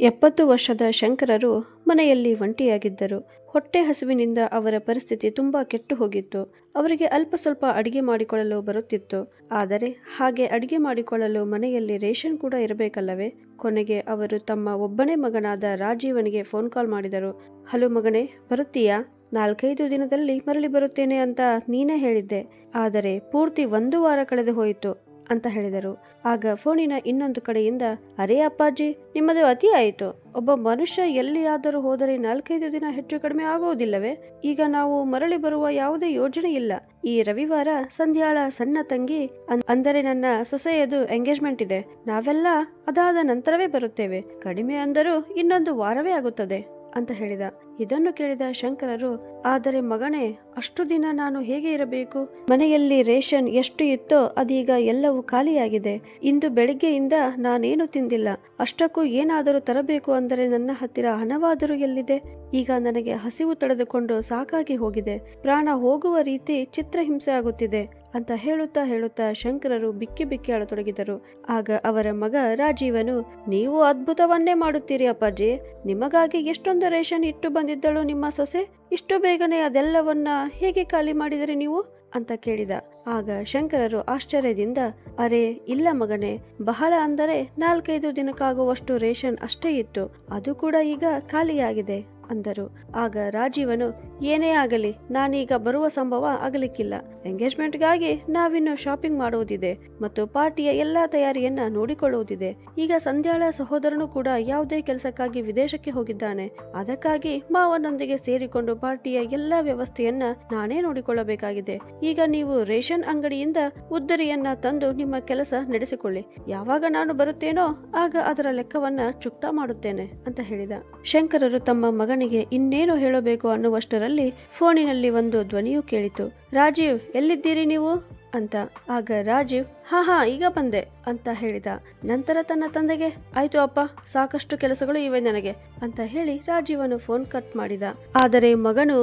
70 ವರ್ಷದ ಶಂಕರರು ಮನೆಯಲ್ಲಿ ಒಂಟಿಯಾಗಿದ್ದರು. ಹೊಟ್ಟೆ ಹಸಿವಿನಿಂದ ಅವರ ಪರಿಸ್ಥಿತಿ ತುಂಬಾ ಕೆಟ್ಟು ಹೋಗಿತ್ತು. ಅವರಿಗೆ ಅಲ್ಪ ಸ್ವಲ್ಪ ಅಡಿಗೆ ಮಾಡಿಕೊಳ್ಳಲು ಬರುತ್ತಿತ್ತು. ಆದರೆ ಹಾಗೆ ಅಡಿಗೆ ಮಾಡಿಕೊಳ್ಳಲು ಮನೆಯಲ್ಲಿ ರೇಷನ್ ಕೂಡ ಇರಬೇಕಲ್ಲವೇ? ಕೊನೆಗೆ ಅವರು ತಮ್ಮ ಒಬ್ಬನೇ ಮಗನಾದ ರಾಜೀವನಿಗೆ ಫೋನ್ ಕಾಲ್ ಮಾಡಿದರು. ಹಲೋ ಮಗನೇ, ಬರುತ್ತೀಯಾ? 4-5 ದಿನದಲ್ಲಿ ಮರಳಿ ಬರುತ್ತೇನೆ ಅಂತ ನೀನೇ ಹೇಳಿದ್ದೆ. ಆದರೆ ಪೂರ್ತಿ 1 ವಾರ ಕಳೆದು ಹೋಯಿತು ಅಂತ ಹೇಳಿದರು. ಆಗ ಫೋನಿನ ಇನ್ನೊಂದು ಕಡೆಯಿಂದ, ಅರೇ ಅಪ್ಪಾಜಿ, ನಿಮ್ಮದು ಅತಿ ಆಯಿತು. ಒಬ್ಬ ಮನುಷ್ಯ ಎಲ್ಲಿಯಾದರೂ ಹೋದರೆ 4-5 ದಿನ ಹೆಚ್ಚು ಕಡಿಮೆ ಆಗುವುದಿಲ್ಲವೇ? ಈಗ ನಾವು ಮರಳಿ ಬರುವ ಯಾವುದೇ ಯೋಜನೆ ಇಲ್ಲ. ಈ ರವಿವಾರ ಸಂಧ್ಯಾಳ ಸಣ್ಣ ತಂಗಿ ಅಂದರೆ ನನ್ನ ಸೊಸೆಯದು ಎಂಗೇಜ್ಮೆಂಟ್ ಇದೆ. ನಾವೆಲ್ಲ ಅದಾದ ನಂತರವೇ ಬರುತ್ತೇವೆ. ಕಡಿಮೆ ಅಂದರೂ ಇನ್ನೊಂದು ವಾರವೇ ಆಗುತ್ತದೆ ಅಂತ ಹೇಳಿದ. ಇದನ್ನು ಕೇಳಿದ ಶಂಕರರು, ಆದರೆ ಮಗನೇ, ಅಷ್ಟು ದಿನ ನಾನು ಹೇಗೆ ಇರಬೇಕು? ಮನೆಯಲ್ಲಿ ರೇಷನ್ ಎಷ್ಟು ಇತ್ತೋ ಅದೀಗ ಎಲ್ಲವೂ ಖಾಲಿಯಾಗಿದೆ. ಇಂದು ಬೆಳಿಗ್ಗೆಯಿಂದ ನಾನೇನು ತಿಂದಿಲ್ಲ. ಅಷ್ಟಕ್ಕೂ ಏನಾದರೂ ತರಬೇಕು ಅಂದರೆ ನನ್ನ ಹತ್ತಿರ ಹಣವಾದರೂ ಎಲ್ಲಿದೆ? ಈಗ ನನಗೆ ಹಸಿವು ತಡೆದುಕೊಂಡು ಸಾಕಾಗಿ ಹೋಗಿದೆ. ಪ್ರಾಣ ಹೋಗುವ ರೀತಿ ಚಿತ್ರಹಿಂಸೆ ಆಗುತ್ತಿದೆ ಅಂತ ಹೇಳುತ್ತಾ ಶಂಕರರು ಬಿಕ್ಕಿ ಬಿಕ್ಕಿ ಅಳತೊಡಗಿದರು. ಆಗ ಅವರ ಮಗ ರಾಜೀವನು, ನೀವು ಅದ್ಭುತವನ್ನೇ ಮಾಡುತ್ತೀರಿ ಅಪ್ಪಾಜಿ. ನಿಮಗಾಗಿ ಎಷ್ಟೊಂದು ರೇಷನ್ ಇಟ್ಟು ಬಂದಿದ್ದಳು ನಿಮ್ಮ ಸೊಸೆ. ಇಷ್ಟು ಬೇಗನೆ ಅದೆಲ್ಲವನ್ನ ಹೇಗೆ ಖಾಲಿ ಮಾಡಿದರೆ ನೀವು ಅಂತ ಕೇಳಿದ. ಆಗ ಶಂಕರರು ಆಶ್ಚರ್ಯದಿಂದ, ಅರೆ ಇಲ್ಲ ಮಗನೇ, ಬಹಳ ಅಂದರೆ 4-5 ದಿನಕ್ಕಾಗುವಷ್ಟು ರೇಷನ್ ಅಷ್ಟೇ ಇತ್ತು. ಅದು ಕೂಡ ಈಗ ಖಾಲಿಯಾಗಿದೆ ಅಂದರು. ಆಗ ರಾಜೀವನು, ಏನೇ ಆಗಲಿ, ನಾನೀಗ ಬರುವ ಸಂಭವ ಆಗಲಿಕ್ಕಿಲ್ಲ. ಎಂಗೇಜ್ಮೆಂಟ್ಗಾಗಿ ನಾವಿನ್ನು ಶಾಪಿಂಗ್ ಮಾಡುವುದಿದೆ ಮತ್ತು ಪಾರ್ಟಿಯ ಎಲ್ಲಾ ತಯಾರಿಯನ್ನ ನೋಡಿಕೊಳ್ಳುವುದಿದೆ. ಈಗ ಸಂಧ್ಯಾಳ ಸಹೋದರನು ಕೂಡ ಯಾವುದೇ ಕೆಲಸಕ್ಕಾಗಿ ವಿದೇಶಕ್ಕೆ ಹೋಗಿದ್ದಾನೆ. ಅದಕ್ಕಾಗಿ ಮಾವನೊಂದಿಗೆ ಸೇರಿಕೊಂಡು ಪಾರ್ಟಿಯ ಎಲ್ಲಾ ವ್ಯವಸ್ಥೆಯನ್ನ ನಾನೇ ನೋಡಿಕೊಳ್ಳಬೇಕಾಗಿದೆ. ಈಗ ನೀವು ರೇಷನ್ ಅಂಗಡಿಯಿಂದ ಉದ್ದರಿಯನ್ನ ತಂದು ನಿಮ್ಮ ಕೆಲಸ ನಡೆಸಿಕೊಳ್ಳಿ. ಯಾವಾಗ ನಾನು ಬರುತ್ತೇನೋ ಆಗ ಅದರ ಲೆಕ್ಕವನ್ನ ಚುಕ್ತಾ ಮಾಡುತ್ತೇನೆ ಅಂತ ಹೇಳಿದ. ಶಂಕರರು ತಮ್ಮ ಮಗನಿಗೆ ಇನ್ನೇನು ಹೇಳಬೇಕು ಅನ್ನುವಷ್ಟರಲ್ಲಿ ಫೋನಿನಲ್ಲಿ ಒಂದು ಧ್ವನಿಯು ಕೇಳಿತು. ರಾಜೀವ್, ಎಲ್ಲಿದ್ದೀರಿ ನೀವು ಅಂತ. ಆಗ ರಾಜೀವ್, ಹಾ ಈಗ ಬಂದೆ ಅಂತ ಹೇಳಿದ. ನಂತರ ತನ್ನ ತಂದೆಗೆ, ಆಯ್ತು ಅಪ್ಪ, ಸಾಕಷ್ಟು ಕೆಲಸಗಳು ಇವೆ ನನಗೆ ಅಂತ ಹೇಳಿ ರಾಜೀವನು ಫೋನ್ ಕಟ್ ಮಾಡಿದ. ಆದರೆ ಮಗನು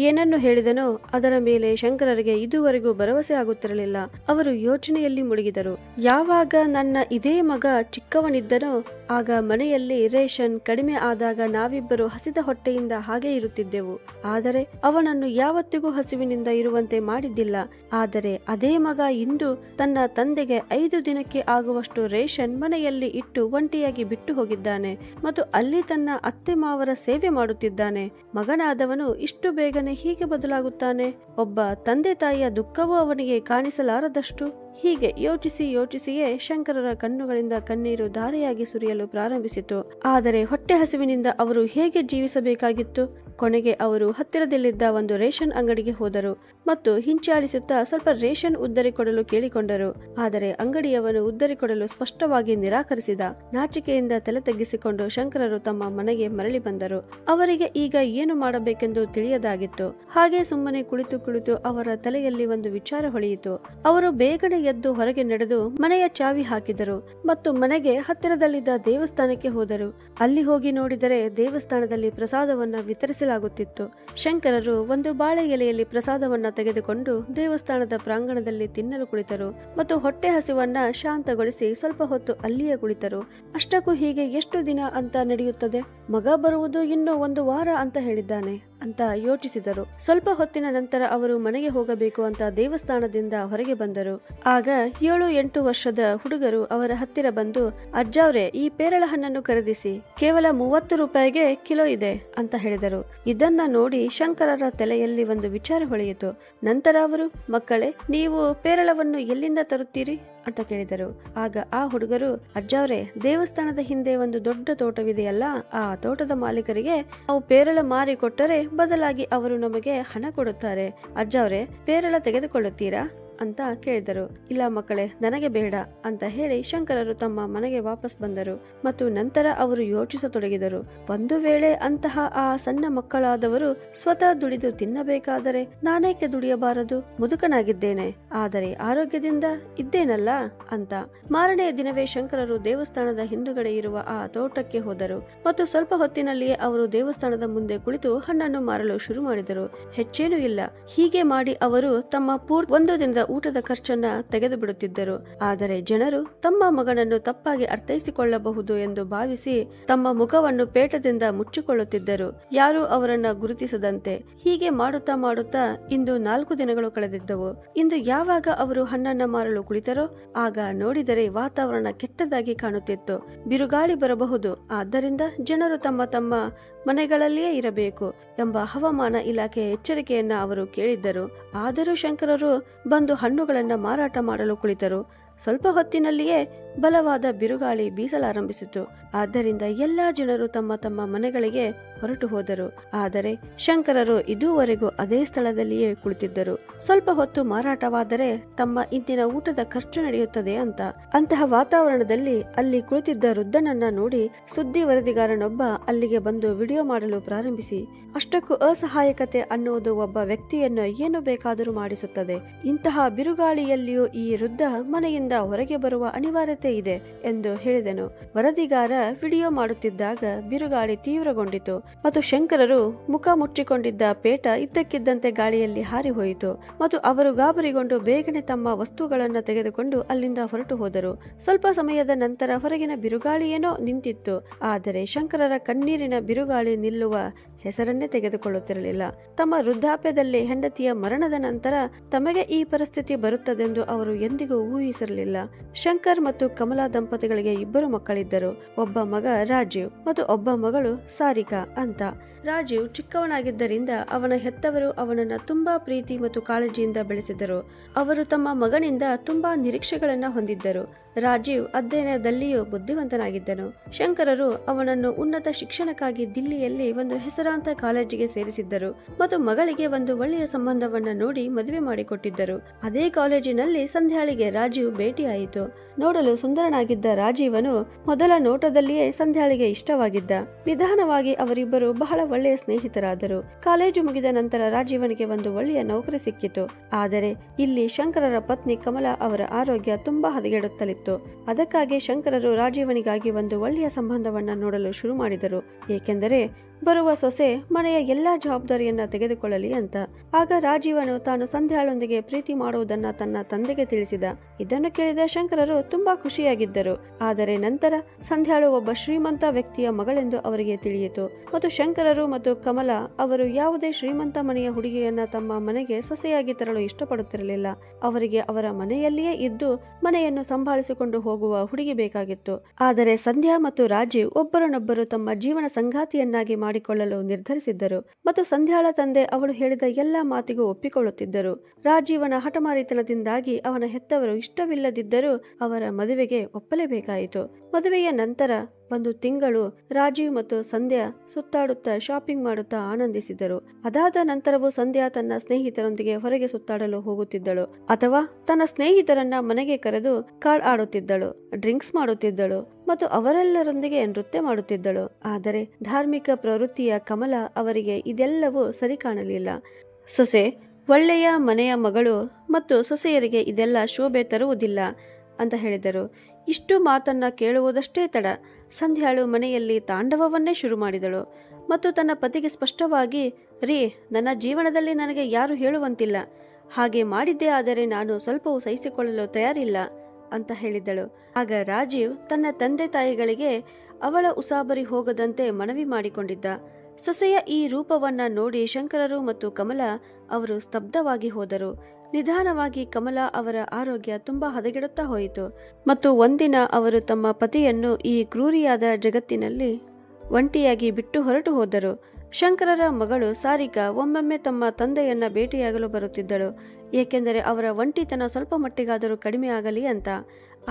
ಏನನ್ನು ಹೇಳಿದನೋ ಅದರ ಮೇಲೆ ಶಂಕರರಿಗೆ ಇದುವರೆಗೂ ಭರವಸೆ ಆಗುತ್ತಿರಲಿಲ್ಲ. ಅವರು ಯೋಚನೆಯಲ್ಲಿ ಮುಳುಗಿದರು. ಯಾವಾಗ ನನ್ನ ಇದೇ ಮಗ ಚಿಕ್ಕವನಿದ್ದನೋ ಆಗ ಮನೆಯಲ್ಲಿ ರೇಷನ್ ಕಡಿಮೆ ಆದಾಗ ನಾವಿಬ್ಬರು ಹಸಿದ ಹೊಟ್ಟೆಯಿಂದ ಹಾಗೆ ಇರುತ್ತಿದ್ದೆವು. ಆದರೆ ಅವನನ್ನು ಯಾವತ್ತಿಗೂ ಹಸಿವಿನಿಂದ ಇರುವಂತೆ ಮಾಡಿದ್ದಿಲ್ಲ. ಆದರೆ ಅದೇ ಮಗ ಇಂದು ತನ್ನ ತಂದೆಗೆ 5 ದಿನಕ್ಕೆ ಆಗುವಷ್ಟು ರೇಷನ್ ಮನೆಯಲ್ಲಿ ಇಟ್ಟು ಒಂಟಿಯಾಗಿ ಬಿಟ್ಟು ಹೋಗಿದ್ದಾನೆ ಮತ್ತು ಅಲ್ಲಿ ತನ್ನ ಅತ್ತೆ ಮಾವರ ಸೇವೆ ಮಾಡುತ್ತಿದ್ದಾನೆ. ಮಗನಾದವನು ಇಷ್ಟು ಬೇಗನೆ ಹೀಗೆ ಬದಲಾಗುತ್ತಾನೆ? ಒಬ್ಬ ತಂದೆ ತಾಯಿಯ ದುಃಖವೂ ಅವನಿಗೆ ಕಾಣಿಸಲಾರದಷ್ಟು. ಹೀಗೆ ಯೋಚಿಸಿಯೇ ಶಂಕರರ ಕಣ್ಣುಗಳಿಂದ ಕಣ್ಣೀರು ಧಾರೆಯಾಗಿ ಸುರಿಯಲು ಪ್ರಾರಂಭಿಸಿತು. ಆದರೆ ಹೊಟ್ಟೆ ಹಸಿವಿನಿಂದ ಅವರು ಹೇಗೆ ಜೀವಿಸಬೇಕಾಗಿತ್ತು? ಕೊನೆಗೆ ಅವರು ಹತ್ತಿರದಲ್ಲಿದ್ದ ಒಂದು ರೇಷನ್ ಅಂಗಡಿಗೆ ಹೋದರು ಮತ್ತು ಹಿಂಚಾಳಿಸುತ್ತಾ ಸ್ವಲ್ಪ ರೇಷನ್ ಉದ್ದರಿಕೊಡಲು ಕೇಳಿಕೊಂಡರು. ಆದರೆ ಅಂಗಡಿಯವನು ಉದ್ದರಿಕೊಡಲು ಸ್ಪಷ್ಟವಾಗಿ ನಿರಾಕರಿಸಿದ. ನಾಚಿಕೆಯಿಂದ ತಲೆ ತಗ್ಗಿಸಿಕೊಂಡು ಶಂಕರರು ತಮ್ಮ ಮನೆಗೆ ಮರಳಿ ಬಂದರು. ಅವರಿಗೆ ಈಗ ಏನು ಮಾಡಬೇಕೆಂದು ತಿಳಿಯದಾಗಿತ್ತು. ಹಾಗೆ ಸುಮ್ಮನೆ ಕುಳಿತು ಅವರ ತಲೆಯಲ್ಲಿ ಒಂದು ವಿಚಾರ ಹೊಳೆಯಿತು. ಅವರು ಬೇಗನೆ ಎದ್ದು ಹೊರಗೆ ನಡೆದು ಮನೆಯ ಚಾವಿ ಹಾಕಿದರು ಮತ್ತು ಮನೆಗೆ ಹತ್ತಿರದಲ್ಲಿದ್ದ ದೇವಸ್ಥಾನಕ್ಕೆ ಹೋದರು. ಅಲ್ಲಿ ಹೋಗಿ ನೋಡಿದರೆ ದೇವಸ್ಥಾನದಲ್ಲಿ ಪ್ರಸಾದವನ್ನ ವಿತರಿಸಲಾಗುತ್ತಿತ್ತು. ಶಂಕರರು ಒಂದು ಬಾಳೆ ಎಲೆಯಲ್ಲಿ ಪ್ರಸಾದವನ್ನ ತೆಗೆದುಕೊಂಡು ದೇವಸ್ಥಾನದ ಪ್ರಾಂಗಣದಲ್ಲಿ ತಿನ್ನಲು ಕುಳಿತರು ಮತ್ತು ಹೊಟ್ಟೆ ಹಸಿವನ್ನ ಶಾಂತಗೊಳಿಸಿ ಸ್ವಲ್ಪ ಹೊತ್ತು ಅಲ್ಲಿಯೇ ಕುಳಿತರು. ಅಷ್ಟಕ್ಕೂ ಹೀಗೆ ಎಷ್ಟು ದಿನ ಅಂತ ನಡೆಯುತ್ತದೆ? ಮಗ ಬರುವುದು ಇನ್ನು 1 ವಾರ ಅಂತ ಹೇಳಿದ್ದಾನೆ ಅಂತ ಯೋಚಿಸಿದರು. ಸ್ವಲ್ಪ ಹೊತ್ತಿನ ನಂತರ ಅವರು ಮನೆಗೆ ಹೋಗಬೇಕು ಅಂತ ದೇವಸ್ಥಾನದಿಂದ ಹೊರಗೆ ಬಂದರು. ಆಗ 7-8 ವರ್ಷದ ಹುಡುಗರು ಅವರ ಹತ್ತಿರ ಬಂದು, ಅಜ್ಜವ್ರೆ, ಈ ಪೇರಳ ಹಣ್ಣನ್ನು ಖರೀದಿಸಿ, ಕೇವಲ 30 ರೂಪಾಯಿಗೆ ಕಿಲೋ ಇದೆ ಅಂತ ಹೇಳಿದರು. ಇದನ್ನ ನೋಡಿ ಶಂಕರರ ತಲೆಯಲ್ಲಿ ಒಂದು ವಿಚಾರ ಹೊಳೆಯಿತು. ನಂತರ ಅವರು, ಮಕ್ಕಳೇ, ನೀವು ಪೇರಳವನ್ನು ಎಲ್ಲಿಂದ ತರುತ್ತೀರಿ ಅಂತ ಕೇಳಿದರು. ಆಗ ಆ ಹುಡುಗರು, ಅಜ್ಜವ್ರೆ, ದೇವಸ್ಥಾನದ ಹಿಂದೆ ಒಂದು ದೊಡ್ಡ ತೋಟವಿದೆಯಲ್ಲ, ಆ ತೋಟದ ಮಾಲೀಕರಿಗೆ ನಾವು ಪೇರಳ ಮಾರಿ ಕೊಟ್ಟರೆ ಬದಲಾಗಿ ಅವರು ನಮಗೆ ಹಣ ಕೊಡುತ್ತಾರೆ. ಅಜ್ಜವ್ರೆ, ಪೇರಳ ತೆಗೆದುಕೊಳ್ಳುತ್ತೀರಾ ಅಂತ ಕೇಳಿದರು. ಇಲ್ಲ ಮಕ್ಕಳೇ, ನನಗೆ ಬೇಡ ಅಂತ ಹೇಳಿ ಶಂಕರರು ತಮ್ಮ ಮನೆಗೆ ವಾಪಸ್ ಬಂದರು ಮತ್ತು ನಂತರ ಅವರು ಯೋಚಿಸತೊಡಗಿದರು. ಒಂದು ವೇಳೆ ಅಂತಹ ಆ ಸಣ್ಣ ಮಕ್ಕಳಾದವರು ಸ್ವತಃ ದುಡಿದು ತಿನ್ನಬೇಕಾದರೆ ನಾನೇಕೆ ದುಡಿಯಬಾರದು? ಮುದುಕನಾಗಿದ್ದೇನೆ, ಆದರೆ ಆರೋಗ್ಯದಿಂದ ಇದ್ದೇನಲ್ಲ ಅಂತ. ಮಾರನೆಯ ದಿನವೇ ಶಂಕರರು ದೇವಸ್ಥಾನದ ಹಿಂದುಗಡೆ ಇರುವ ಆ ತೋಟಕ್ಕೆ ಹೋದರು ಮತ್ತು ಸ್ವಲ್ಪ ಹೊತ್ತಿನಲ್ಲಿಯೇ ಅವರು ದೇವಸ್ಥಾನದ ಮುಂದೆ ಕುಳಿತು ಹಣ್ಣನ್ನು ಮಾರಲು ಶುರು ಮಾಡಿದರು. ಹೆಚ್ಚೇನೂ ಇಲ್ಲ. ಹೀಗೆ ಮಾಡಿ ಅವರು ತಮ್ಮ 1 ದಿನದ ಊಟದ ಖರ್ಚನ್ನ ತೆಗೆದು ಬಿಡುತ್ತಿದ್ದರು. ಆದರೆ ಜನರು ತಮ್ಮ ಮಗನನ್ನು ತಪ್ಪಾಗಿ ಅರ್ಥೈಸಿಕೊಳ್ಳಬಹುದು ಎಂದು ಭಾವಿಸಿ ತಮ್ಮ ಮುಖವನ್ನು ಪೇಟದಿಂದ ಮುಚ್ಚಿಕೊಳ್ಳುತ್ತಿದ್ದರು, ಯಾರೂ ಅವರನ್ನ ಗುರುತಿಸದಂತೆ. ಹೀಗೆ ಮಾಡುತ್ತಾ ಮಾಡುತ್ತಾ ಇಂದು 4 ದಿನಗಳು ಕಳೆದಿದ್ದವು. ಇಂದು ಯಾವಾಗ ಅವರು ಹಣ್ಣನ್ನ ಮಾರಲು ಕುಳಿತರೋ ಆಗ ನೋಡಿದರೆ ವಾತಾವರಣ ಕೆಟ್ಟದಾಗಿ ಕಾಣುತ್ತಿತ್ತು. ಬಿರುಗಾಳಿ ಬರಬಹುದು, ಆದ್ದರಿಂದ ಜನರು ತಮ್ಮ ತಮ್ಮ ಮನೆಗಳಲ್ಲಿಯೇ ಇರಬೇಕು ಎಂಬ ಹವಾಮಾನ ಇಲಾಖೆಯ ಎಚ್ಚರಿಕೆಯನ್ನ ಅವರು ಕೇಳಿದ್ದರು. ಆದರೂ ಶಂಕರರು ಬಂದು ಹಣ್ಣುಗಳನ್ನ ಮಾರಾಟ ಮಾಡಲು ಕುಳಿತರು. ಸ್ವಲ್ಪ ಹೊತ್ತಿನಲ್ಲಿಯೇ ಬಲವಾದ ಬಿರುಗಾಳಿ ಬೀಸಲಾರಂಭಿಸಿತು. ಆದ್ದರಿಂದ ಎಲ್ಲಾ ಜನರು ತಮ್ಮ ತಮ್ಮ ಮನೆಗಳಿಗೆ ಹೊರಟು ಹೋದರು. ಆದರೆ ಶಂಕರರು ಇದುವರೆಗೂ ಅದೇ ಸ್ಥಳದಲ್ಲಿಯೇ ಕುಳಿತಿದ್ದರು. ಸ್ವಲ್ಪ ಹೊತ್ತು ಮಾರಾಟವಾದರೆ ತಮ್ಮ ಇಂದಿನ ಊಟದ ಖರ್ಚು ನಡೆಯುತ್ತದೆ ಅಂತ. ಅಂತಹ ವಾತಾವರಣದಲ್ಲಿ ಅಲ್ಲಿ ಕುಳಿತಿದ್ದ ವೃದ್ಧನನ್ನ ನೋಡಿ ಸುದ್ದಿ ವರದಿಗಾರನೊಬ್ಬ ಅಲ್ಲಿಗೆ ಬಂದು ವಿಡಿಯೋ ಮಾಡಲು ಪ್ರಾರಂಭಿಸಿ, ಅಷ್ಟಕ್ಕೂ ಅಸಹಾಯಕತೆ ಅನ್ನುವುದು ಒಬ್ಬ ವ್ಯಕ್ತಿಯನ್ನು ಏನು ಬೇಕಾದರೂ ಮಾಡಿಸುತ್ತದೆ. ಇಂತಹ ಬಿರುಗಾಳಿಯಲ್ಲಿಯೂ ಈ ವೃದ್ಧ ಮನೆಯಿಂದ ಹೊರಗೆ ಬರುವ ಅನಿವಾರ್ಯತೆ ಇದೆ ಎಂದು ಹೇಳಿದನು. ವರದಿಗಾರ ವಿಡಿಯೋ ಮಾಡುತ್ತಿದ್ದಾಗ ಬಿರುಗಾಳಿ ತೀವ್ರಗೊಂಡಿತು ಮತ್ತು ಶಂಕರರು ಮುಖ ಮುಚ್ಚಿಕೊಂಡಿದ್ದ ಪೇಟ ಇದ್ದಕ್ಕಿದ್ದಂತೆ ಗಾಳಿಯಲ್ಲಿ ಹಾರಿ ಹೋಯಿತು ಮತ್ತು ಅವರು ಗಾಬರಿಗೊಂಡು ಬೇಗನೆ ತಮ್ಮ ವಸ್ತುಗಳನ್ನು ತೆಗೆದುಕೊಂಡು ಅಲ್ಲಿಂದ ಹೊರಟು ಹೋದರು. ಸ್ವಲ್ಪ ಸಮಯದ ನಂತರ ಹೊರಗಿನ ಬಿರುಗಾಳಿಯೇನೋ ನಿಂತಿತ್ತು. ಆದರೆ ಶಂಕರರ ಕಣ್ಣೀರಿನ ಬಿರುಗಾಳಿ ನಿಲ್ಲುವ ಹೆಸರನ್ನೇ ತೆಗೆದುಕೊಳ್ಳುತ್ತಿರಲಿಲ್ಲ. ತಮ್ಮ ವೃದ್ಧಾಪ್ಯದಲ್ಲಿ ಹೆಂಡತಿಯ ಮರಣದ ನಂತರ ತಮಗೆ ಈ ಪರಿಸ್ಥಿತಿ ಬರುತ್ತದೆಂದು ಅವರು ಎಂದಿಗೂ ಊಹಿಸಿರಲಿಲ್ಲ. ಶಂಕರ್ ಮತ್ತು ಕಮಲಾ ದಂಪತಿಗಳಿಗೆ 2 ಮಕ್ಕಳಿದ್ದರು. ಒಬ್ಬ ಮಗ ರಾಜೀವ್ ಮತ್ತು ಒಬ್ಬ ಮಗಳು ಸಾರಿಕಾ ಅಂತ. ರಾಜೀವ್ ಚಿಕ್ಕವನಾಗಿದ್ದರಿಂದ ಅವನ ಹೆತ್ತವರು ಅವನನ್ನ ತುಂಬಾ ಪ್ರೀತಿ ಮತ್ತು ಕಾಳಜಿಯಿಂದ ಬೆಳೆಸಿದರು. ಅವರು ತಮ್ಮ ಮಗನಿಂದ ತುಂಬಾ ನಿರೀಕ್ಷೆಗಳನ್ನ ಹೊಂದಿದ್ದರು. ರಾಜೀವ್ ಅಧ್ಯಯನದಲ್ಲಿಯೂ ಬುದ್ಧಿವಂತನಾಗಿದ್ದನು. ಶಂಕರರು ಅವನನ್ನು ಉನ್ನತ ಶಿಕ್ಷಣಕ್ಕಾಗಿ ದಿಲ್ಲಿಯಲ್ಲಿ ಒಂದು ಹೆಸರಾಂತ ಕಾಲೇಜಿಗೆ ಸೇರಿಸಿದ್ದರು ಮತ್ತು ಮಗಳಿಗೆ ಒಂದು ಒಳ್ಳೆಯ ಸಂಬಂಧವನ್ನ ನೋಡಿ ಮದುವೆ ಮಾಡಿಕೊಟ್ಟಿದ್ದರು. ಅದೇ ಕಾಲೇಜಿನಲ್ಲಿ ಸಂಧ್ಯಾಳಿಗೆ ರಾಜೀವ್ ಭೇಟಿಯಾಯಿತು. ನೋಡಲು ಸುಂದರನಾಗಿದ್ದ ರಾಜೀವನು ಮೊದಲ ನೋಟದಲ್ಲಿಯೇ ಸಂಧ್ಯಾಳಿಗೆ ಇಷ್ಟವಾಗಿದ್ದ. ನಿಧಾನವಾಗಿ ಅವರಿಬ್ಬರು ಬಹಳ ಒಳ್ಳೆಯ ಸ್ನೇಹಿತರಾದರು. ಕಾಲೇಜು ಮುಗಿದ ನಂತರ ರಾಜೀವನಿಗೆ ಒಂದು ಒಳ್ಳೆಯ ನೌಕರಿ ಸಿಕ್ಕಿತು. ಆದರೆ ಇಲ್ಲಿ ಶಂಕರರ ಪತ್ನಿ ಕಮಲಾ ಅವರ ಆರೋಗ್ಯ ತುಂಬಾ ಹದಗೆಡುತ್ತಲಿತ್ತು. ಅದಕ್ಕಾಗಿ ಶಂಕರರು ರಾಜೀವನಿಗಾಗಿ ಒಂದು ಒಳ್ಳೆಯ ಸಂಬಂಧವನ್ನ ನೋಡಲು ಶುರು ಮಾಡಿದರು. ಏಕೆಂದರೆ ಬರುವ ಸೊಸೆ ಮನೆಯ ಎಲ್ಲಾ ಜವಾಬ್ದಾರಿಯನ್ನ ತೆಗೆದುಕೊಳ್ಳಲಿ ಅಂತ. ಆಗ ರಾಜೀವನು ತಾನು ಸಂಧ್ಯಾಳೊಂದಿಗೆ ಪ್ರೀತಿ ಮಾಡುವುದನ್ನ ತನ್ನ ತಂದೆಗೆ ತಿಳಿಸಿದ. ಇದನ್ನು ಕೇಳಿದ ಶಂಕರರು ತುಂಬಾ ಖುಷಿಯಾಗಿದ್ದರು. ಆದರೆ ನಂತರ ಸಂಧ್ಯಾಳು ಒಬ್ಬ ಶ್ರೀಮಂತ ವ್ಯಕ್ತಿಯ ಮಗಳೆಂದು ಅವರಿಗೆ ತಿಳಿಯಿತು ಮತ್ತು ಶಂಕರರು ಮತ್ತು ಕಮಲಾ ಅವರು ಯಾವುದೇ ಶ್ರೀಮಂತ ಮನೆಯ ಹುಡುಗಿಯನ್ನ ತಮ್ಮ ಮನೆಗೆ ಸೊಸೆಯಾಗಿ ತರಲು ಇಷ್ಟಪಡುತ್ತಿರಲಿಲ್ಲ. ಅವರಿಗೆ ಅವರ ಮನೆಯಲ್ಲಿಯೇ ಇದ್ದು ಮನೆಯನ್ನು ಸಂಭಾಳಿಸಿಕೊಂಡು ಹೋಗುವ ಹುಡುಗಿ ಬೇಕಾಗಿತ್ತು. ಆದರೆ ಸಂಧ್ಯಾ ಮತ್ತು ರಾಜೀವ್ ಒಬ್ಬರನ್ನೊಬ್ಬರು ತಮ್ಮ ಜೀವನ ಸಂಗಾತಿಯನ್ನಾಗಿ ಮಾಡಿಕೊಳ್ಳಲು ನಿರ್ಧರಿಸಿದ್ದರು ಮತ್ತು ಸಂಧ್ಯಾಳ ತಂದೆ ಅವಳು ಹೇಳಿದ ಎಲ್ಲಾ ಮಾತಿಗೂ ಒಪ್ಪಿಕೊಳ್ಳುತ್ತಿದ್ದರು. ರಾಜೀವನ ಹಠಮಾರಿತನದಿಂದಾಗಿ ಅವನ ಹೆತ್ತವರು ಇಷ್ಟವಿಲ್ಲದಿದ್ದರೂ ಅವರ ಮದುವೆಗೆ ಒಪ್ಪಲೇಬೇಕಾಯಿತು. ಮದುವೆಯ ನಂತರ 1 ತಿಂಗಳು ರಾಜೀವ್ ಮತ್ತು ಸಂಧ್ಯಾ ಸುತ್ತಾಡುತ್ತಾ ಶಾಪಿಂಗ್ ಮಾಡುತ್ತಾ ಆನಂದಿಸಿದರು. ಅದಾದ ನಂತರವೂ ಸಂಧ್ಯಾ ತನ್ನ ಸ್ನೇಹಿತರೊಂದಿಗೆ ಹೊರಗೆ ಸುತ್ತಾಡಲು ಹೋಗುತ್ತಿದ್ದಳು ಅಥವಾ ತನ್ನ ಸ್ನೇಹಿತರನ್ನ ಮನೆಗೆ ಕರೆದು ಕಾರ್ಡ್ ಆಡುತ್ತಿದ್ದಳು, ಡ್ರಿಂಕ್ಸ್ ಮಾಡುತ್ತಿದ್ದಳು ಮತ್ತು ಅವರೆಲ್ಲರೊಂದಿಗೆ ನೃತ್ಯ ಮಾಡುತ್ತಿದ್ದಳು. ಆದರೆ ಧಾರ್ಮಿಕ ಪ್ರವೃತ್ತಿಯ ಕಮಲಾ ಅವರಿಗೆ ಇದೆಲ್ಲವೂ ಸರಿ ಕಾಣಲಿಲ್ಲ. ಸೊಸೆ ಒಳ್ಳೆಯ ಮನೆಯ ಮಗಳು ಮತ್ತು ಸೊಸೆಯರಿಗೆ ಇದೆಲ್ಲ ಶೋಭೆ ತರುವುದಿಲ್ಲ ಅಂತ ಹೇಳಿದರು. ಇಷ್ಟು ಮಾತನ್ನ ಕೇಳುವುದಷ್ಟೇ ತಡ ಸಂಧ್ಯಾಳು ಮನೆಯಲ್ಲಿ ತಾಂಡವವನ್ನೇ ಶುರು ಮಾಡಿದಳು ಮತ್ತು ತನ್ನ ಪತಿಗೆ ಸ್ಪಷ್ಟವಾಗಿ, ರೀ, ನನ್ನ ಜೀವನದಲ್ಲಿ ನನಗೆ ಯಾರು ಹೇಳುವಂತಿಲ್ಲ. ಹಾಗೆ ಮಾಡಿದ್ದೇ ಆದರೆ ನಾನು ಸ್ವಲ್ಪವೂ ಸಹಿಸಿಕೊಳ್ಳಲು ತಯಾರಿಲ್ಲ ಅಂತ ಹೇಳಿದಳು. ಆಗ ರಾಜೀವ್ ತನ್ನ ತಂದೆ ತಾಯಿಗಳಿಗೆ ಅವಳ ಉಸಾಬರಿ ಹೋಗದಂತೆ ಮನವಿ ಮಾಡಿಕೊಂಡಿದ್ದ. ಸೊಸೆಯ ಈ ರೂಪವನ್ನ ನೋಡಿ ಶಂಕರರು ಮತ್ತು ಕಮಲಾ ಅವರು ಸ್ತಬ್ಧವಾಗಿ ಹೋದರು. ನಿಧಾನವಾಗಿ ಕಮಲಾ ಅವರ ಆರೋಗ್ಯ ತುಂಬಾ ಹದಗೆಡುತ್ತಾ ಹೋಯಿತು ಮತ್ತು ಒಂದಿನ ಅವರು ತಮ್ಮ ಪತಿಯನ್ನು ಈ ಕ್ರೂರಿಯಾದ ಜಗತ್ತಿನಲ್ಲಿ ಒಂಟಿಯಾಗಿ ಬಿಟ್ಟು ಹೊರಟು ಹೋದರು. ಶಂಕರರ ಮಗಳು ಸಾರಿಕಾ ಒಮ್ಮೊಮ್ಮೆ ತಮ್ಮ ತಂದೆಯನ್ನ ಭೇಟಿಯಾಗಲು ಬರುತ್ತಿದ್ದಳು, ಏಕೆಂದರೆ ಅವರ ಒಂಟಿತನ ಸ್ವಲ್ಪ ಮಟ್ಟಿಗಾದರೂ ಕಡಿಮೆ ಆಗಲಿ ಅಂತ.